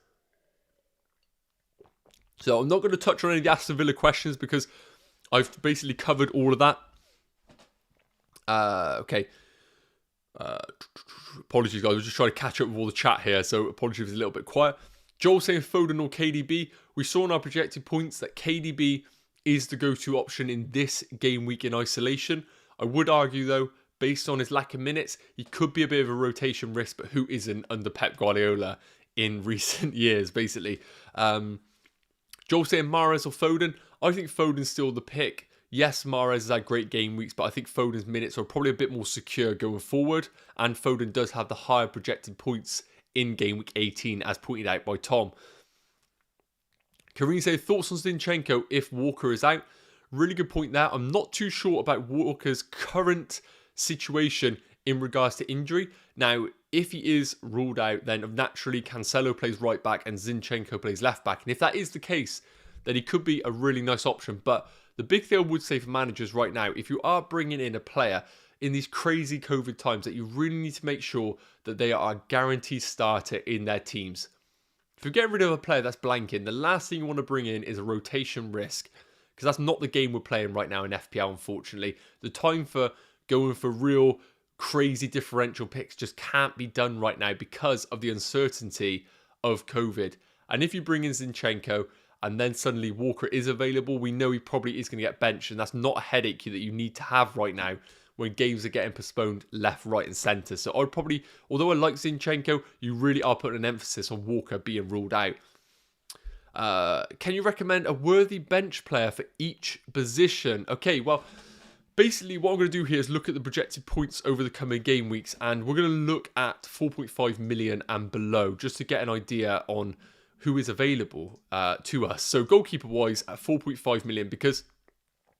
So I'm not going to touch on any of the Aston Villa questions because I've basically covered all of that. Okay. Apologies, guys. I was just trying to catch up with all the chat here, so apologies if it's a little bit quiet. Joel saying Foden or KDB. We saw in our projected points that KDB is the go-to option in this game week in isolation. I would argue, though, based on his lack of minutes, he could be a bit of a rotation risk, but who isn't under Pep Guardiola in recent years, basically. Joel saying Mahrez or Foden. I think Foden's still the pick. Yes, Mahrez has had great game weeks, but I think Foden's minutes are probably a bit more secure going forward, and Foden does have the higher projected points in game week 18, as pointed out by Tom. Kareem says, thoughts on Zinchenko if Walker is out? Really good point there. I'm not too sure about Walker's current situation in regards to injury. Now, if he is ruled out, then naturally Cancelo plays right back and Zinchenko plays left back. And if that is the case, then he could be a really nice option. But the big thing I would say for managers right now, if you are bringing in a player in these crazy COVID times, that you really need to make sure that they are a guaranteed starter in their teams. If you're getting rid of a player that's blanking, the last thing you want to bring in is a rotation risk, because that's not the game we're playing right now in FPL, unfortunately. The time for going for real crazy differential picks just can't be done right now because of the uncertainty of COVID. And if you bring in Zinchenko and then suddenly Walker is available, we know he probably is going to get benched, and that's not a headache that you need to have right now when games are getting postponed left, right and centre. So I'd probably, although I like Zinchenko, you really are putting an emphasis on Walker being ruled out. Can you recommend a worthy bench player for each position? Okay, well, basically what I'm going to do here is look at the projected points over the coming game weeks, and we're going to look at 4.5 million and below just to get an idea on who is available to us. So goalkeeper-wise at 4.5 million, because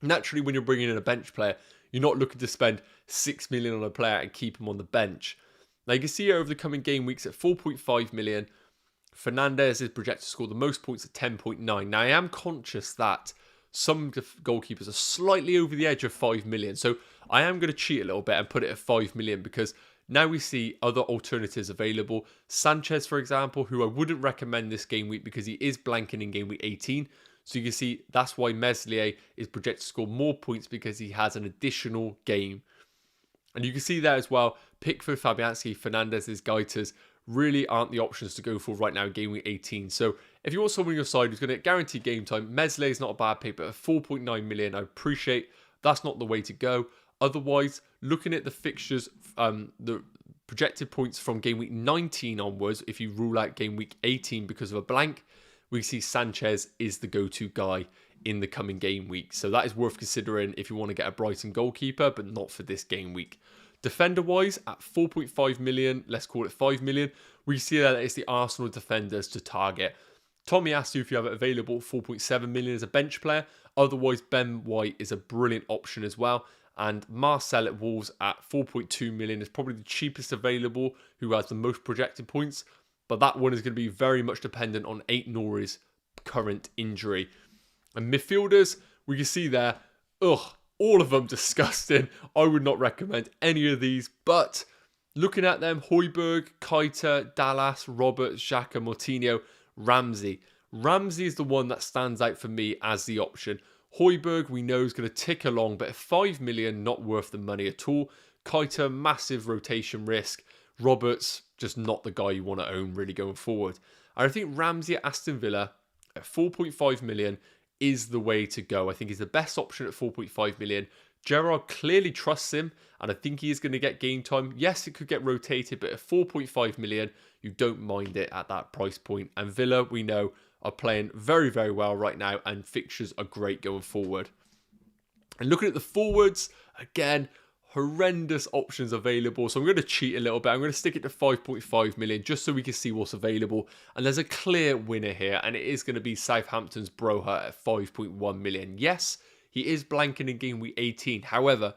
naturally when you're bringing in a bench player, you're not looking to spend 6 million on a player and keep him on the bench. Now you can see here over the coming game weeks at 4.5 million, Fernandez is projected to score the most points at 10.9. Now I am conscious that some goalkeepers are slightly over the edge of 5 million. So I am going to cheat a little bit and put it at 5 million because now we see other alternatives available. Sanchez, for example, who I wouldn't recommend this game week because he is blanking in game week 18. So you can see that's why Meslier is projected to score more points because he has an additional game. And you can see there as well, Pickford, Fabianski, Fernandez, Gaitas really aren't the options to go for right now in game week 18. So if you want someone on your side who's going to get guaranteed game time, Meslier is not a bad pick, but at 4.9 million, I appreciate that's not the way to go. Otherwise, looking at the fixtures, the projected points from game week 19 onwards, if you rule out game week 18 because of a blank, we see Sanchez is the go-to guy in the coming game week. So that is worth considering if you want to get a Brighton goalkeeper, but not for this game week. Defender-wise, at 4.5 million, let's call it 5 million, we see that it's the Arsenal defenders to target. Tommy asked you if you have it available, 4.7 million as a bench player. Otherwise, Ben White is a brilliant option as well. And Marcel at Wolves at 4.2 million is probably the cheapest available, who has the most projected points. But that one is going to be very much dependent on Ait-Nouri's current injury. And midfielders, we can see there, all of them disgusting. I would not recommend any of these. But looking at them, Højbjerg, Keita, Dallas, Roberts, Xhaka, Moutinho, Ramsey. Ramsey is the one that stands out for me as the option. Højbjerg, we know, is going to tick along, but at 5 million, not worth the money at all. Keita, massive rotation risk. Roberts, just not the guy you want to own really going forward. And I think Ramsey at Aston Villa at 4.5 million is the way to go. I think he's the best option at 4.5 million. Gerrard clearly trusts him, and I think he is going to get game time. Yes, it could get rotated, but at 4.5 million, you don't mind it at that price point. And Villa, we know, are playing very, very well right now, and fixtures are great going forward. And looking at the forwards, again, horrendous options available. So I'm going to cheat a little bit. I'm going to stick it to 5.5 million just so we can see what's available. And there's a clear winner here, and it is going to be Southampton's Broha at 5.1 million. Yes, he is blanking in game week 18. However,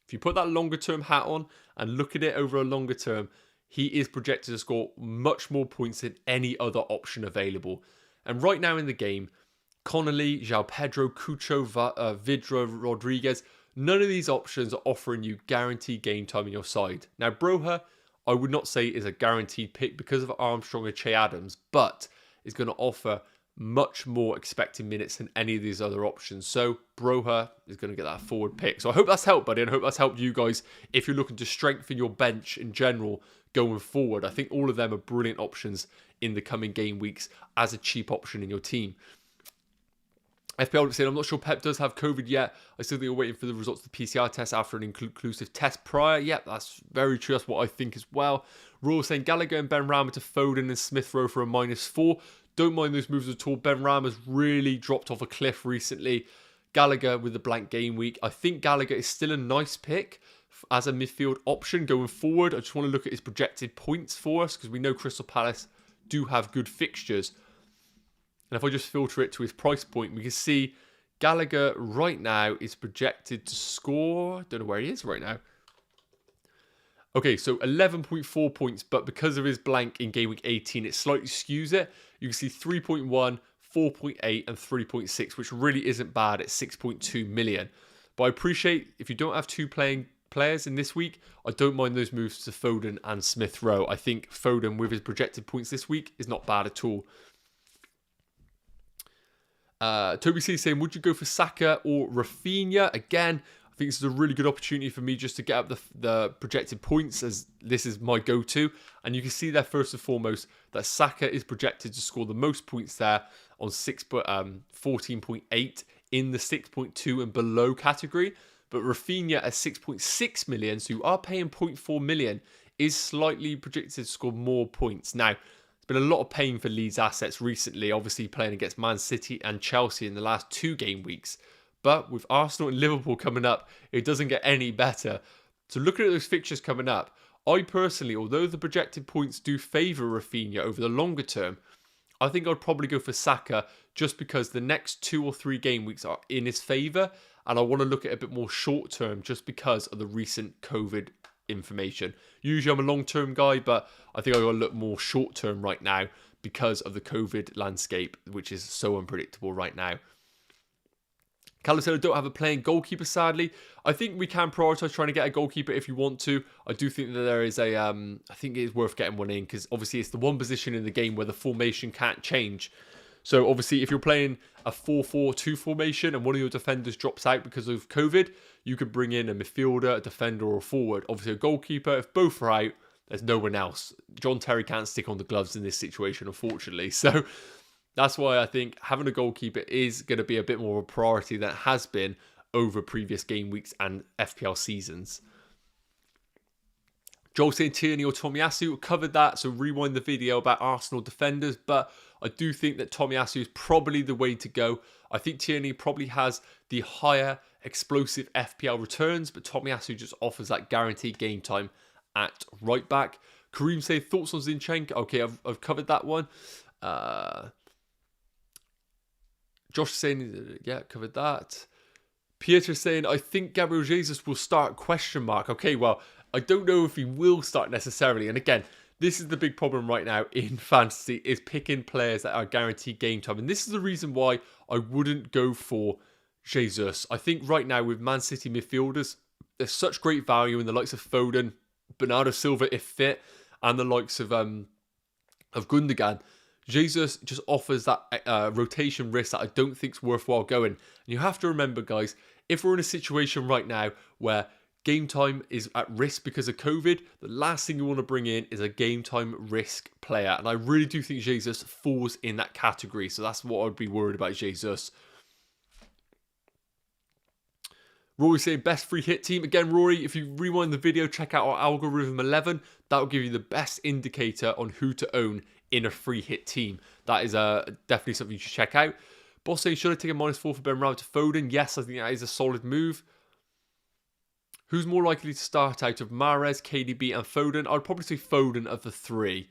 if you put that longer term hat on and look at it over a longer term, he is projected to score much more points than any other option available. And right now in the game, Connolly, João Pedro, Cucho, Vidra, Rodriguez, none of these options are offering you guaranteed game time on your side. Now, Broha, I would not say is a guaranteed pick because of Armstrong and Che Adams, but is going to offer much more expected minutes than any of these other options. So Broha is going to get that forward pick. So I hope that's helped, buddy, and I hope that's helped you guys if you're looking to strengthen your bench in general going forward. I think all of them are brilliant options in the coming game weeks as a cheap option in your team. FPL saying, I'm not sure Pep does have COVID yet. I still think we're waiting for the results of the PCR test after an inclusive test prior. Yep, that's very true. That's what I think as well. Royal saying Gallagher and Ben Rama to Foden and Smith Rowe for a -4. Don't mind those moves at all. Ben Rama's really dropped off a cliff recently. Gallagher with the blank game week. I think Gallagher is still a nice pick as a midfield option going forward. I just want to look at his projected points for us because we know Crystal Palace do have good fixtures. And if I just filter it to his price point, we can see Gallagher right now is projected to score, I don't know where he is right now. Okay, so 11.4 points, but because of his blank in game week 18, it slightly skews it. You can see 3.1, 4.8 and 3.6, which really isn't bad at 6.2 million. But I appreciate if you don't have two players in this week, I don't mind those moves to Foden and Smith Rowe. I think Foden with his projected points this week is not bad at all. Toby C saying, would you go for Saka or Rafinha? Again, I think this is a really good opportunity for me just to get up the projected points, as this is my go-to. And you can see there first and foremost that Saka is projected to score the most points there on 14.8 in the 6.2 and below category. But Rafinha at 6.6 million, so you are paying 0.4 million, is slightly projected to score more points. Now, it's been a lot of pain for Leeds assets recently, obviously playing against Man City and Chelsea in the last 2 game weeks. But with Arsenal and Liverpool coming up, it doesn't get any better. So looking at those fixtures coming up, I personally, although the projected points do favour Rafinha over the longer term, I think I'd probably go for Saka just because the next 2 or 3 game weeks are in his favour. And I want to look at a bit more short term just because of the recent COVID information. Usually I'm a long-term guy, but I think I've got to look more short-term right now because of the COVID landscape, which is so unpredictable right now. Callum said, I don't have a playing goalkeeper, sadly. I think we can prioritise trying to get a goalkeeper if you want to. I do think that there is I think it is worth getting one in because obviously it's the one position in the game where the formation can't change. So obviously if you're playing a 4-4-2 formation and one of your defenders drops out because of COVID, you could bring in a midfielder, a defender or a forward. Obviously a goalkeeper, if both are out, there's no one else. John Terry can't stick on the gloves in this situation, unfortunately. So that's why I think having a goalkeeper is going to be a bit more of a priority than it has been over previous game weeks and FPL seasons. Joel saying Tierney or Tomiyasu, covered that, so rewind the video about Arsenal defenders, but I do think that Tomiyasu is probably the way to go. I think Tierney probably has the higher explosive FPL returns, but Tomiyasu just offers that guaranteed game time at right back. Kareem saying thoughts on Zinchenko. Okay, I've covered that one. Josh saying, yeah, covered that. Pieter saying, I think Gabriel Jesus will start, ? Okay, well, I don't know if he will start necessarily. And again, this is the big problem right now in fantasy, is picking players that are guaranteed game time. And this is the reason why I wouldn't go for Jesus. I think right now with Man City midfielders, there's such great value in the likes of Foden, Bernardo Silva if fit, and the likes of Gundogan. Jesus just offers that rotation risk that I don't think is worthwhile going. And you have to remember, guys, if we're in a situation right now where game time is at risk because of COVID, the last thing you want to bring in is a game time risk player. And I really do think Jesus falls in that category. So that's what I'd be worried about Jesus. Rory saying best free hit team. Again, Rory, if you rewind the video, check out our algorithm 11. That will give you the best indicator on who to own in a free hit team. That is definitely something you should check out. Boss saying, should I take a -4 for Ben Rama to Foden? Yes, I think that is a solid move. Who's more likely to start out of Mahrez, KDB and Foden? I'd probably say Foden of the three.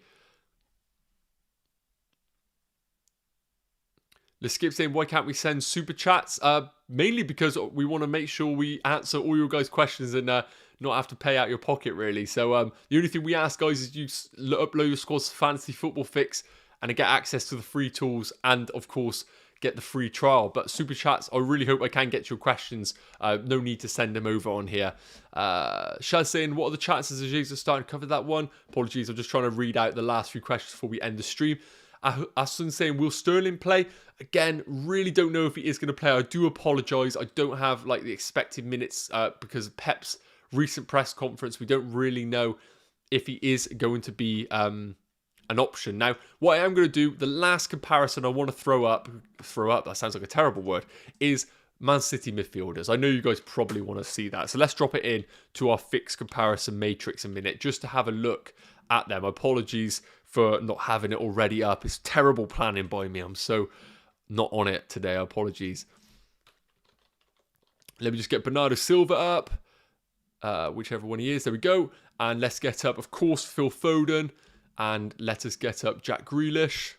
Let's skip saying, why can't we send super chats? Mainly because we want to make sure we answer all your guys' questions and not have to pay out your pocket, really. So the only thing we ask, guys, is you upload your squads to Fantasy Football Fix and get access to the free tools and, of course, get the free trial. But super chats, I really hope I can get your questions. No need to send them over on here. Shaz saying, what are the chances of Jesus starting to cover that one? Apologies, I'm just trying to read out the last few questions before we end the stream. Aston saying, will Sterling play? Again, really don't know if he is going to play. I do apologise. I don't have like the expected minutes because of Pep's recent press conference. We don't really know if he is going to be an option. Now, what I am going to do, the last comparison I want to throw up, that sounds like a terrible word, is Man City midfielders. I know you guys probably want to see that. So let's drop it in to our fixed comparison matrix a minute just to have a look at them. Apologies for not having it already up. It's terrible planning by me. I'm so not on it today. Apologies. Let me just get Bernardo Silva up. Whichever one he is. There we go. And let's get up, of course, Phil Foden. And let us get up Jack Grealish.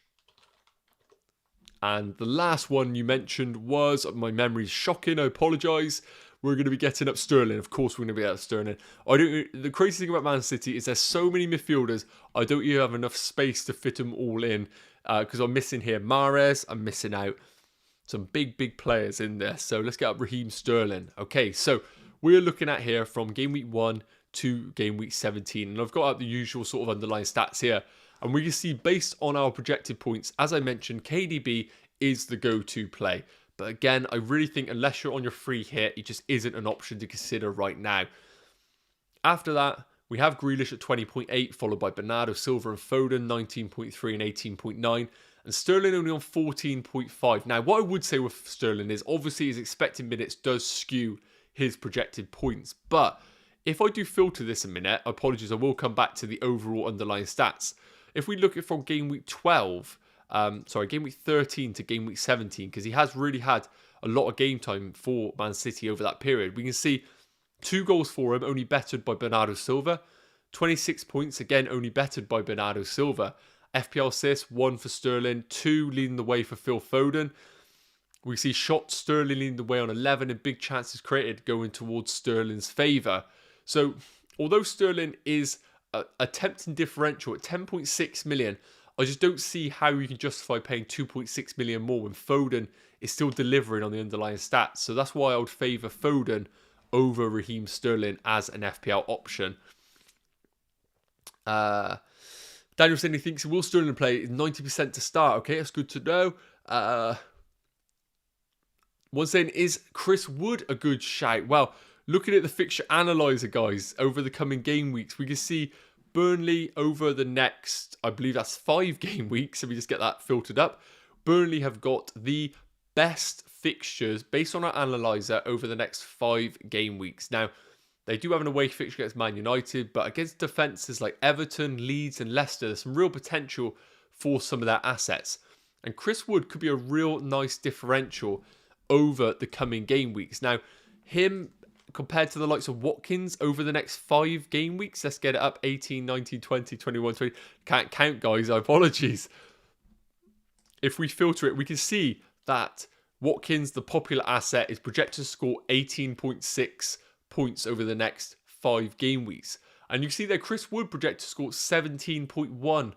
And the last one you mentioned was, my memory's shocking, I apologise, we're going to be getting up Sterling. Of course we're going to be up Sterling. The crazy thing about Man City is there's so many midfielders, I don't even have enough space to fit them all in. Because I'm missing here Mahrez, I'm missing out some big players in there. So let's get up Raheem Sterling. Okay, so we're looking at here from game week 1 to game week 17. And I've got out the usual sort of underlying stats here. And we can see based on our projected points, as I mentioned, KDB is the go-to play. But again, I really think unless you're on your free hit, it just isn't an option to consider right now. After that, we have Grealish at 20.8, followed by Bernardo Silva and Foden, 19.3 and 18.9. And Sterling only on 14.5. Now, what I would say with Sterling is obviously his expected minutes does skew his projected points. But if I do filter this a minute, apologies, I will come back to the overall underlying stats. If we look at from game week 13 to game week 17, because he has really had a lot of game time for Man City over that period, we can see 2 goals for him, only bettered by Bernardo Silva. 26 points, again, only bettered by Bernardo Silva. FPL assists, 1 for Sterling, 2 leading the way for Phil Foden. We see shots, Sterling leading the way on 11, and big chances created going towards Sterling's favour. So, although Sterling is a tempting differential at 10.6 million, I just don't see how you can justify paying 2.6 million more when Foden is still delivering on the underlying stats. So that's why I would favour Foden over Raheem Sterling as an FPL option. Daniel saying he thinks will Sterling play 90% to start. Okay, that's good to know. One saying, is Chris Wood a good shout? Well, looking at the fixture analyzer, guys, over the coming game weeks, we can see Burnley over the next, I believe that's 5 game weeks. So we just get that filtered up. Burnley have got the best fixtures based on our analyzer over the next 5 game weeks. Now, they do have an away fixture against Man United, but against defences like Everton, Leeds and Leicester, there's some real potential for some of their assets. And Chris Wood could be a real nice differential over the coming game weeks. Now, him compared to the likes of Watkins over the next 5 game weeks, let's get it up, 18, 19, 20, 21, 20. Can't count, guys, apologies. If we filter it, we can see that Watkins, the popular asset, is projected to score 18.6 points over the next 5 game weeks. And you see there, Chris Wood projected to score 17.1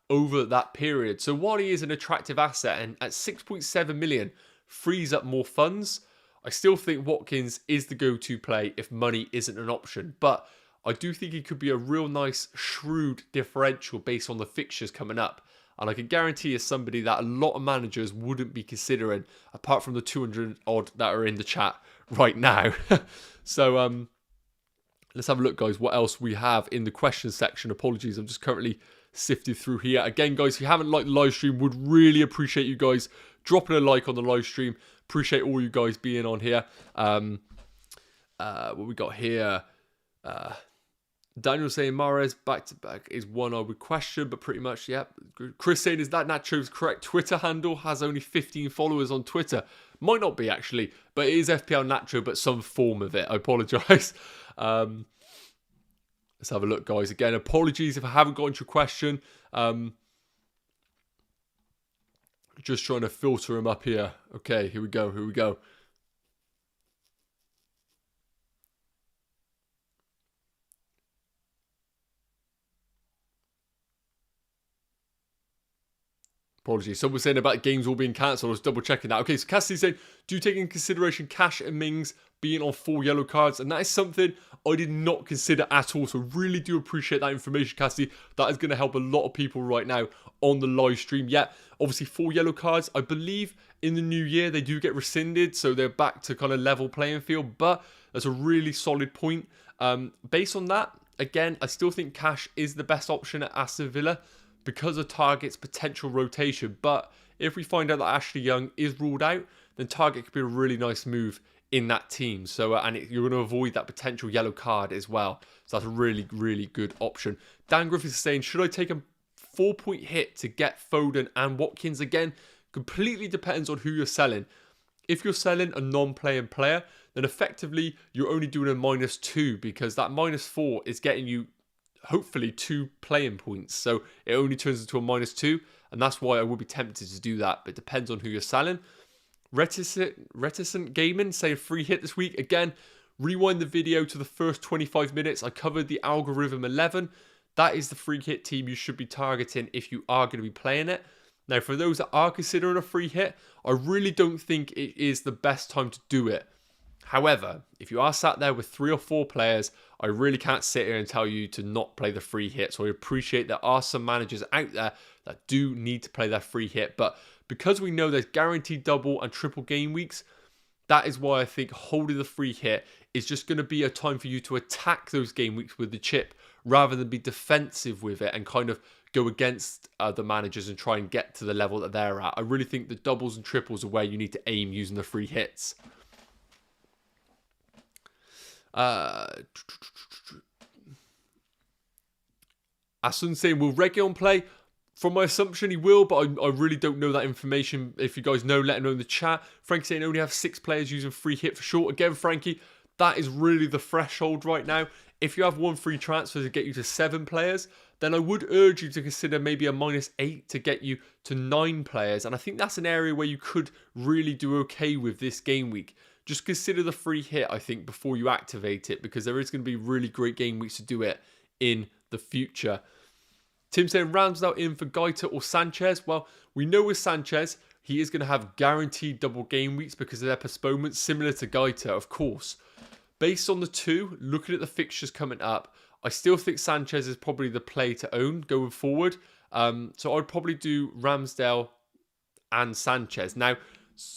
over that period. So while he is an attractive asset and at 6.7 million frees up more funds, I still think Watkins is the go-to play if money isn't an option. But I do think he could be a real nice, shrewd differential based on the fixtures coming up. And I can guarantee is somebody that a lot of managers wouldn't be considering, apart from the 200 odd that are in the chat right now. So let's have a look, guys, what else we have in the questions section. Apologies, I'm just currently sifting through here. Again, guys, if you haven't liked the live stream, would really appreciate you guys dropping a like on the live stream. Appreciate all you guys being on here. What we got here? Daniel saying Mahrez back-to-back is one I would question, but pretty much, yeah. Chris saying, is that Nacho's correct Twitter handle? Has only 15 followers on Twitter. Might not be, actually, but it is FPL Nacho, but some form of it. I apologise. Let's have a look, guys. Again, apologies if I haven't got into your question. Just trying to filter them up here. Okay, here we go. Apologies. Someone was saying about games all being cancelled. I was double checking that. Okay, so Cassidy's saying, do you take in consideration Cash and Mings being on 4 yellow cards? And that is something I did not consider at all. So really do appreciate that information, Cassidy. That is going to help a lot of people right now on the live stream. Yeah, obviously 4 yellow cards. I believe in the new year they do get rescinded. So they're back to kind of level playing field. But that's a really solid point. Based on that, again, I still think Cash is the best option at Aston Villa, because of Target's potential rotation. But if we find out that Ashley Young is ruled out, then Target could be a really nice move in that team. So, you're going to avoid that potential yellow card as well. So that's a really, really good option. Dan Griffith is saying, should I take a 4-point hit to get Foden and Watkins? Again, completely depends on who you're selling. If you're selling a non-playing player, then effectively you're only doing a -2, because that -4 is getting you hopefully 2 playing points, so it only turns into a -2, and that's why I would be tempted to do that, but it depends on who you're selling. Reticent Gaming saying free hit this week. Again, rewind the video to the first 25 minutes. I covered the algorithm 11. That is the free hit team you should be targeting if you are going to be playing it. Now, for those that are considering a free hit, I really don't think it is the best time to do it. However, if you are sat there with 3 or 4 players, I really can't sit here and tell you to not play the free hit. So I appreciate there are some managers out there that do need to play their free hit. But because we know there's guaranteed double and triple game weeks, that is why I think holding the free hit is just going to be a time for you to attack those game weeks with the chip, rather than be defensive with it and kind of go against the managers and try and get to the level that they're at. I really think the doubles and triples are where you need to aim using the free hits. Asun saying, will Reguilon play? From my assumption, he will, but I really don't know that information. If you guys know, let him know in the chat. Frankie saying only have 6 players using free hit for short. Again, Frankie, that is really the threshold right now. If you have 1 free transfer to get you to 7 players, then I would urge you to consider maybe a -8 to get you to 9 players. And I think that's an area where you could really do okay with this game week. Just consider the free hit, I think, before you activate it, because there is going to be really great game weeks to do it in the future. Tim saying, Ramsdale in for Gaita or Sanchez? Well, we know with Sanchez, he is going to have guaranteed double game weeks because of their postponements, similar to Gaita, of course. Based on the 2, looking at the fixtures coming up, I still think Sanchez is probably the play to own going forward. So I'd probably do Ramsdale and Sanchez. Now,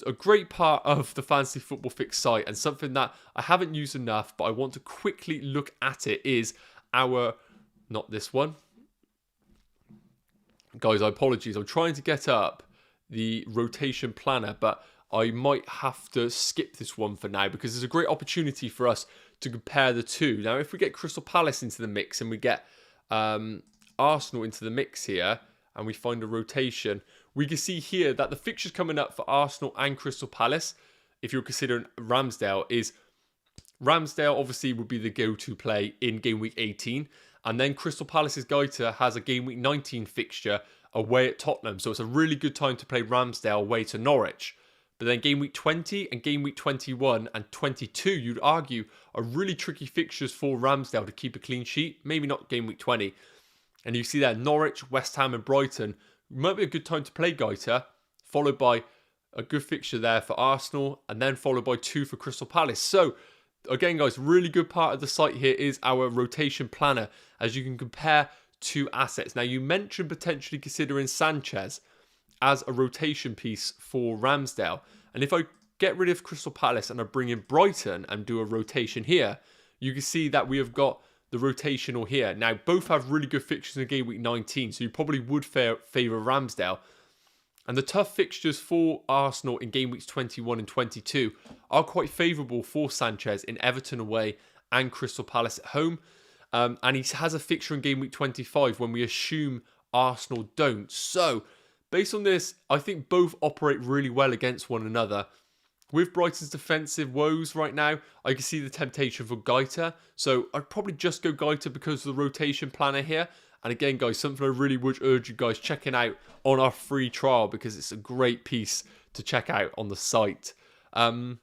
a great part of the Fantasy Football Fix site, and something that I haven't used enough, but I want to quickly look at it, is our, not this one. Guys, I apologize. I'm trying to get up the rotation planner, but I might have to skip this one for now, because there's a great opportunity for us to compare the 2. Now, if we get Crystal Palace into the mix and we get Arsenal into the mix here, and we find a rotation, we can see here that the fixtures coming up for Arsenal and Crystal Palace, if you're considering Ramsdale, is Ramsdale obviously would be the go-to play in game week 18. And then Crystal Palace's Gaita has a game week 19 fixture away at Tottenham. So it's a really good time to play Ramsdale away to Norwich. But then game week 20 and game week 21 and 22, you'd argue, are really tricky fixtures for Ramsdale to keep a clean sheet. Maybe not game week 20. And you see there, Norwich, West Ham and Brighton. Might be a good time to play Gaita, followed by a good fixture there for Arsenal, and then followed by 2 for Crystal Palace. So, again, guys, really good part of the site here is our rotation planner, as you can compare 2 assets. Now, you mentioned potentially considering Sanchez as a rotation piece for Ramsdale. And if I get rid of Crystal Palace and I bring in Brighton and do a rotation here, you can see that we have got the rotational here. Now, both have really good fixtures in game week 19, so you probably would favour Ramsdale. And the tough fixtures for Arsenal in game weeks 21 and 22 are quite favourable for Sanchez in Everton away and Crystal Palace at home. And he has a fixture in game week 25 when we assume Arsenal don't. So, based on this, I think both operate really well against one another. With Brighton's defensive woes right now, I can see the temptation for Gaita. So I'd probably just go Gaita because of the rotation planner here. And again, guys, something I really would urge you guys checking out on our free trial because it's a great piece to check out on the site. Okay,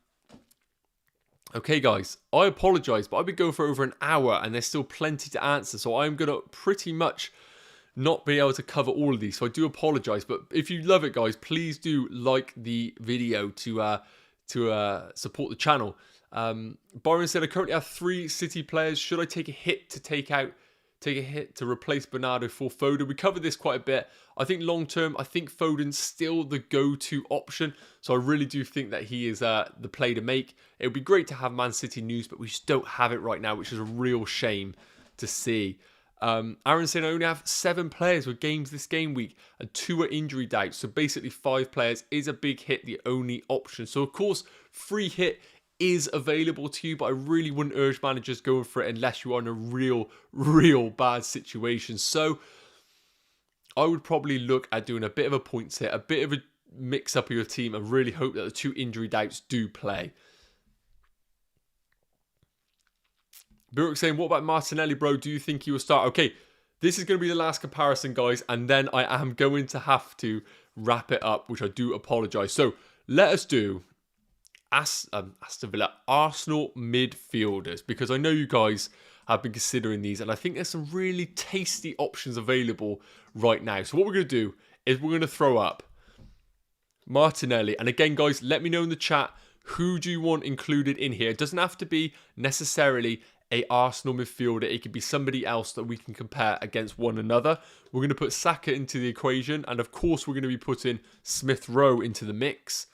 guys, I apologise, but I've been going for over an hour and there's still plenty to answer. So I'm going to pretty much not be able to cover all of these. So I do apologise. But if you love it, guys, please do like the video to support the channel. Byron said, I currently have 3 City players. Should I take a hit to replace Bernardo for Foden? We covered this quite a bit. I think long term, I think Foden's still the go-to option. So I really do think that he is the play to make. It would be great to have Man City news, but we just don't have it right now, which is a real shame to see. Aaron saying I only have 7 players with games this game week and 2 are injury doubts. So basically 5 players. Is a big hit the only option? So of course, free hit is available to you, but I really wouldn't urge managers going for it unless you are in a real bad situation. So I would probably look at doing a bit of a points hit, a bit of a mix up of your team and really hope that the 2 injury doubts do play. Burke saying, what about Martinelli, bro? Do you think he will start? Okay, this is going to be the last comparison, guys, and then I am going to have to wrap it up, which I do apologise. So let us do Aston Villa, Arsenal midfielders, because I know you guys have been considering these, and I think there's some really tasty options available right now. So what we're going to do is we're going to throw up Martinelli, and again, guys, let me know in the chat, who do you want included in here? It doesn't have to be necessarily a Arsenal midfielder. It could be somebody else that we can compare against one another. We're going to put Saka into the equation, and of course, we're going to be putting Smith Rowe into the mix.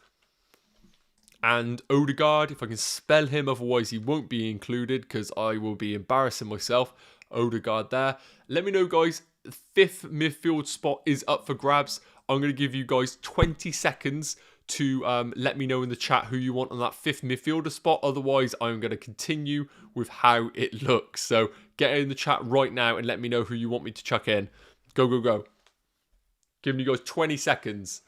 And Odegaard, if I can spell him, otherwise he won't be included because I will be embarrassing myself. Odegaard there. Let me know, guys. The 5th midfield spot is up for grabs. I'm going to give you guys 20 seconds to let me know in the chat who you want on that 5th midfielder spot. Otherwise, I'm going to continue with how it looks. So get in the chat right now and let me know who you want me to chuck in. Go, go, go. Giving you guys 20 seconds.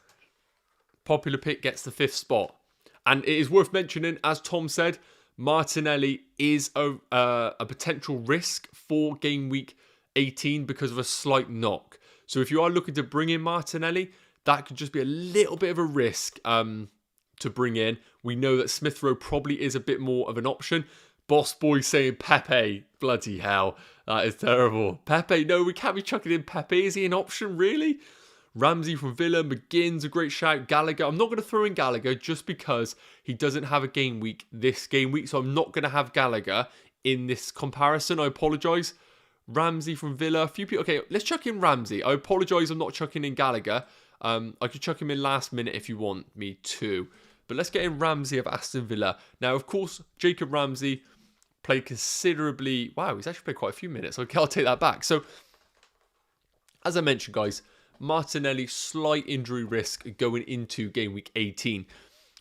Popular pick gets the 5th spot. And it is worth mentioning, as Tom said, Martinelli is a potential risk for game week 18 because of a slight knock. So if you are looking to bring in Martinelli, that could just be a little bit of a risk to bring in. We know that Smith Rowe probably is a bit more of an option. Boss boy saying Pepe. Bloody hell. That is terrible. Pepe, no, we can't be chucking in Pepe. Is he an option, really? Ramsey from Villa, McGinn's a great shout. Gallagher, I'm not going to throw in Gallagher just because he doesn't have a game week this game week. So I'm not going to have Gallagher in this comparison. I apologise. Ramsey from Villa, a few people. Okay, let's chuck in Ramsey. I apologise, I'm not chucking in Gallagher. I could chuck him in last minute if you want me to. But let's get in Ramsey of Aston Villa. Now, of course, Jacob Ramsey played considerably. Wow, he's actually played quite a few minutes. Okay, I'll take that back. So, as I mentioned, guys, Martinelli, slight injury risk going into game week 18.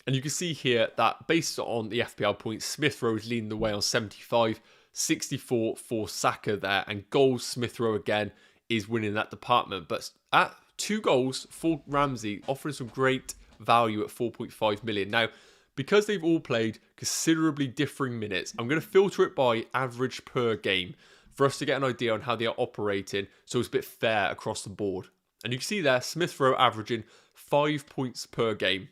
And you can see here that based on the FPL points, Smith Rowe is leading the way on 75, 64 for Saka there. And goals, Smith Rowe again is winning that department. But at 2 goals for Ramsey, offering some great value at 4.5 million. Now, because they've all played considerably differing minutes, I'm going to filter it by average per game for us to get an idea on how they are operating, so it's a bit fair across the board. And you can see there, Smith Rowe averaging 5 points per game.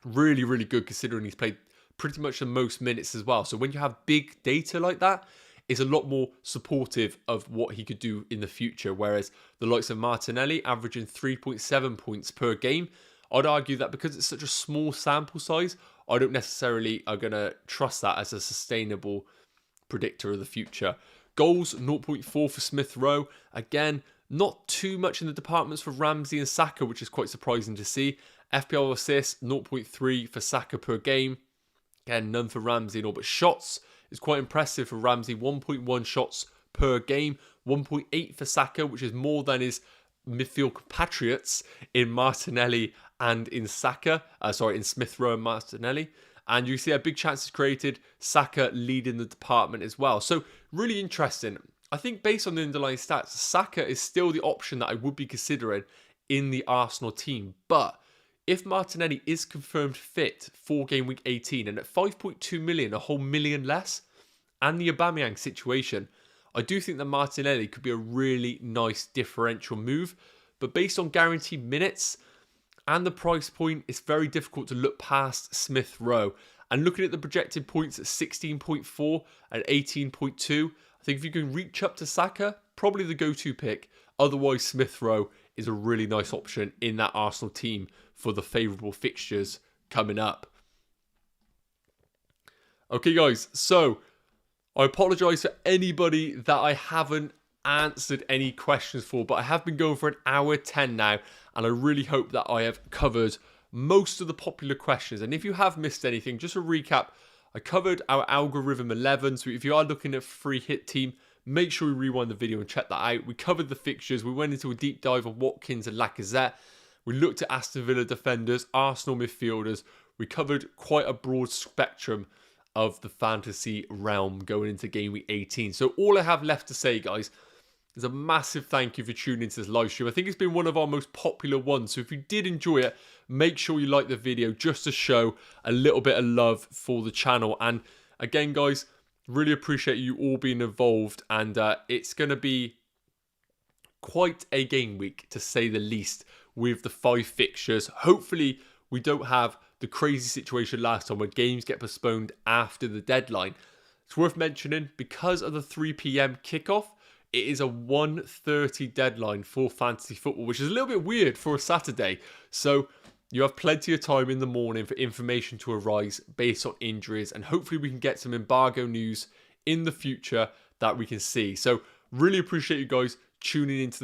Really, really good considering he's played pretty much the most minutes as well. So when you have big data like that, it's a lot more supportive of what he could do in the future. Whereas the likes of Martinelli averaging 3.7 points per game, I'd argue that because it's such a small sample size, I don't necessarily are going to trust that as a sustainable predictor of the future. Goals, 0.4 for Smith Rowe. Again, not too much in the departments for Ramsey and Saka, which is quite surprising to see. FPL assists, 0.3 for Saka per game. Again, none for Ramsey and all, but shots is quite impressive for Ramsey. 1.1 shots per game. 1.8 for Saka, which is more than his midfield compatriots in Martinelli and in Saka. In Smith Rowe and Martinelli. And you see a big chances created. Saka leading the department as well. So really interesting. I think based on the underlying stats, Saka is still the option that I would be considering in the Arsenal team. But if Martinelli is confirmed fit for game week 18 and at 5.2 million, a whole million less, and the Aubameyang situation, I do think that Martinelli could be a really nice differential move. But based on guaranteed minutes and the price point, it's very difficult to look past Smith Rowe. And looking at the projected points at 16.4 and 18.2, I think if you can reach up to Saka, probably the go-to pick. Otherwise, Smith Rowe is a really nice option in that Arsenal team for the favourable fixtures coming up. Okay, guys, so I apologise for anybody that I haven't answered any questions for, but I have been going for an hour 10 now, and I really hope that I have covered most of the popular questions. And if you have missed anything, just a recap, I covered our algorithm 11, so if you are looking at a free hit team, make sure you rewind the video and check that out. We covered the fixtures, we went into a deep dive of Watkins and Lacazette, we looked at Aston Villa defenders, Arsenal midfielders, we covered quite a broad spectrum of the fantasy realm going into game week 18. So all I have left to say, guys, is a massive thank you for tuning into this live stream. I think it's been one of our most popular ones. So if you did enjoy it, make sure you like the video just to show a little bit of love for the channel. And again, guys, really appreciate you all being involved. And it's going to be quite a game week, to say the least, with the 5 fixtures. Hopefully, we don't have the crazy situation last time where games get postponed after the deadline. It's worth mentioning, because of the 3 PM kickoff, it is a 1:30 deadline for fantasy football, which is a little bit weird for a Saturday. So you have plenty of time in the morning for information to arise based on injuries, and hopefully we can get some embargo news in the future that we can see. So really appreciate you guys tuning into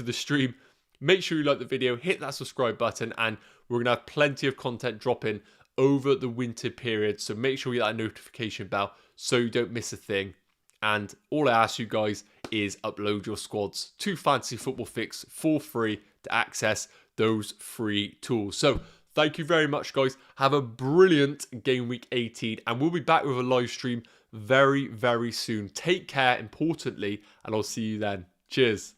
the stream. Make sure you like the video, hit that subscribe button, and we're going to have plenty of content dropping over the winter period. So make sure you hit that notification bell so you don't miss a thing. And all I ask you guys is upload your squads to Fantasy Football Fix for free to access those free tools. So thank you very much, guys. Have a brilliant game week 18, and we'll be back with a live stream very, very soon. Take care, importantly, and I'll see you then. Cheers.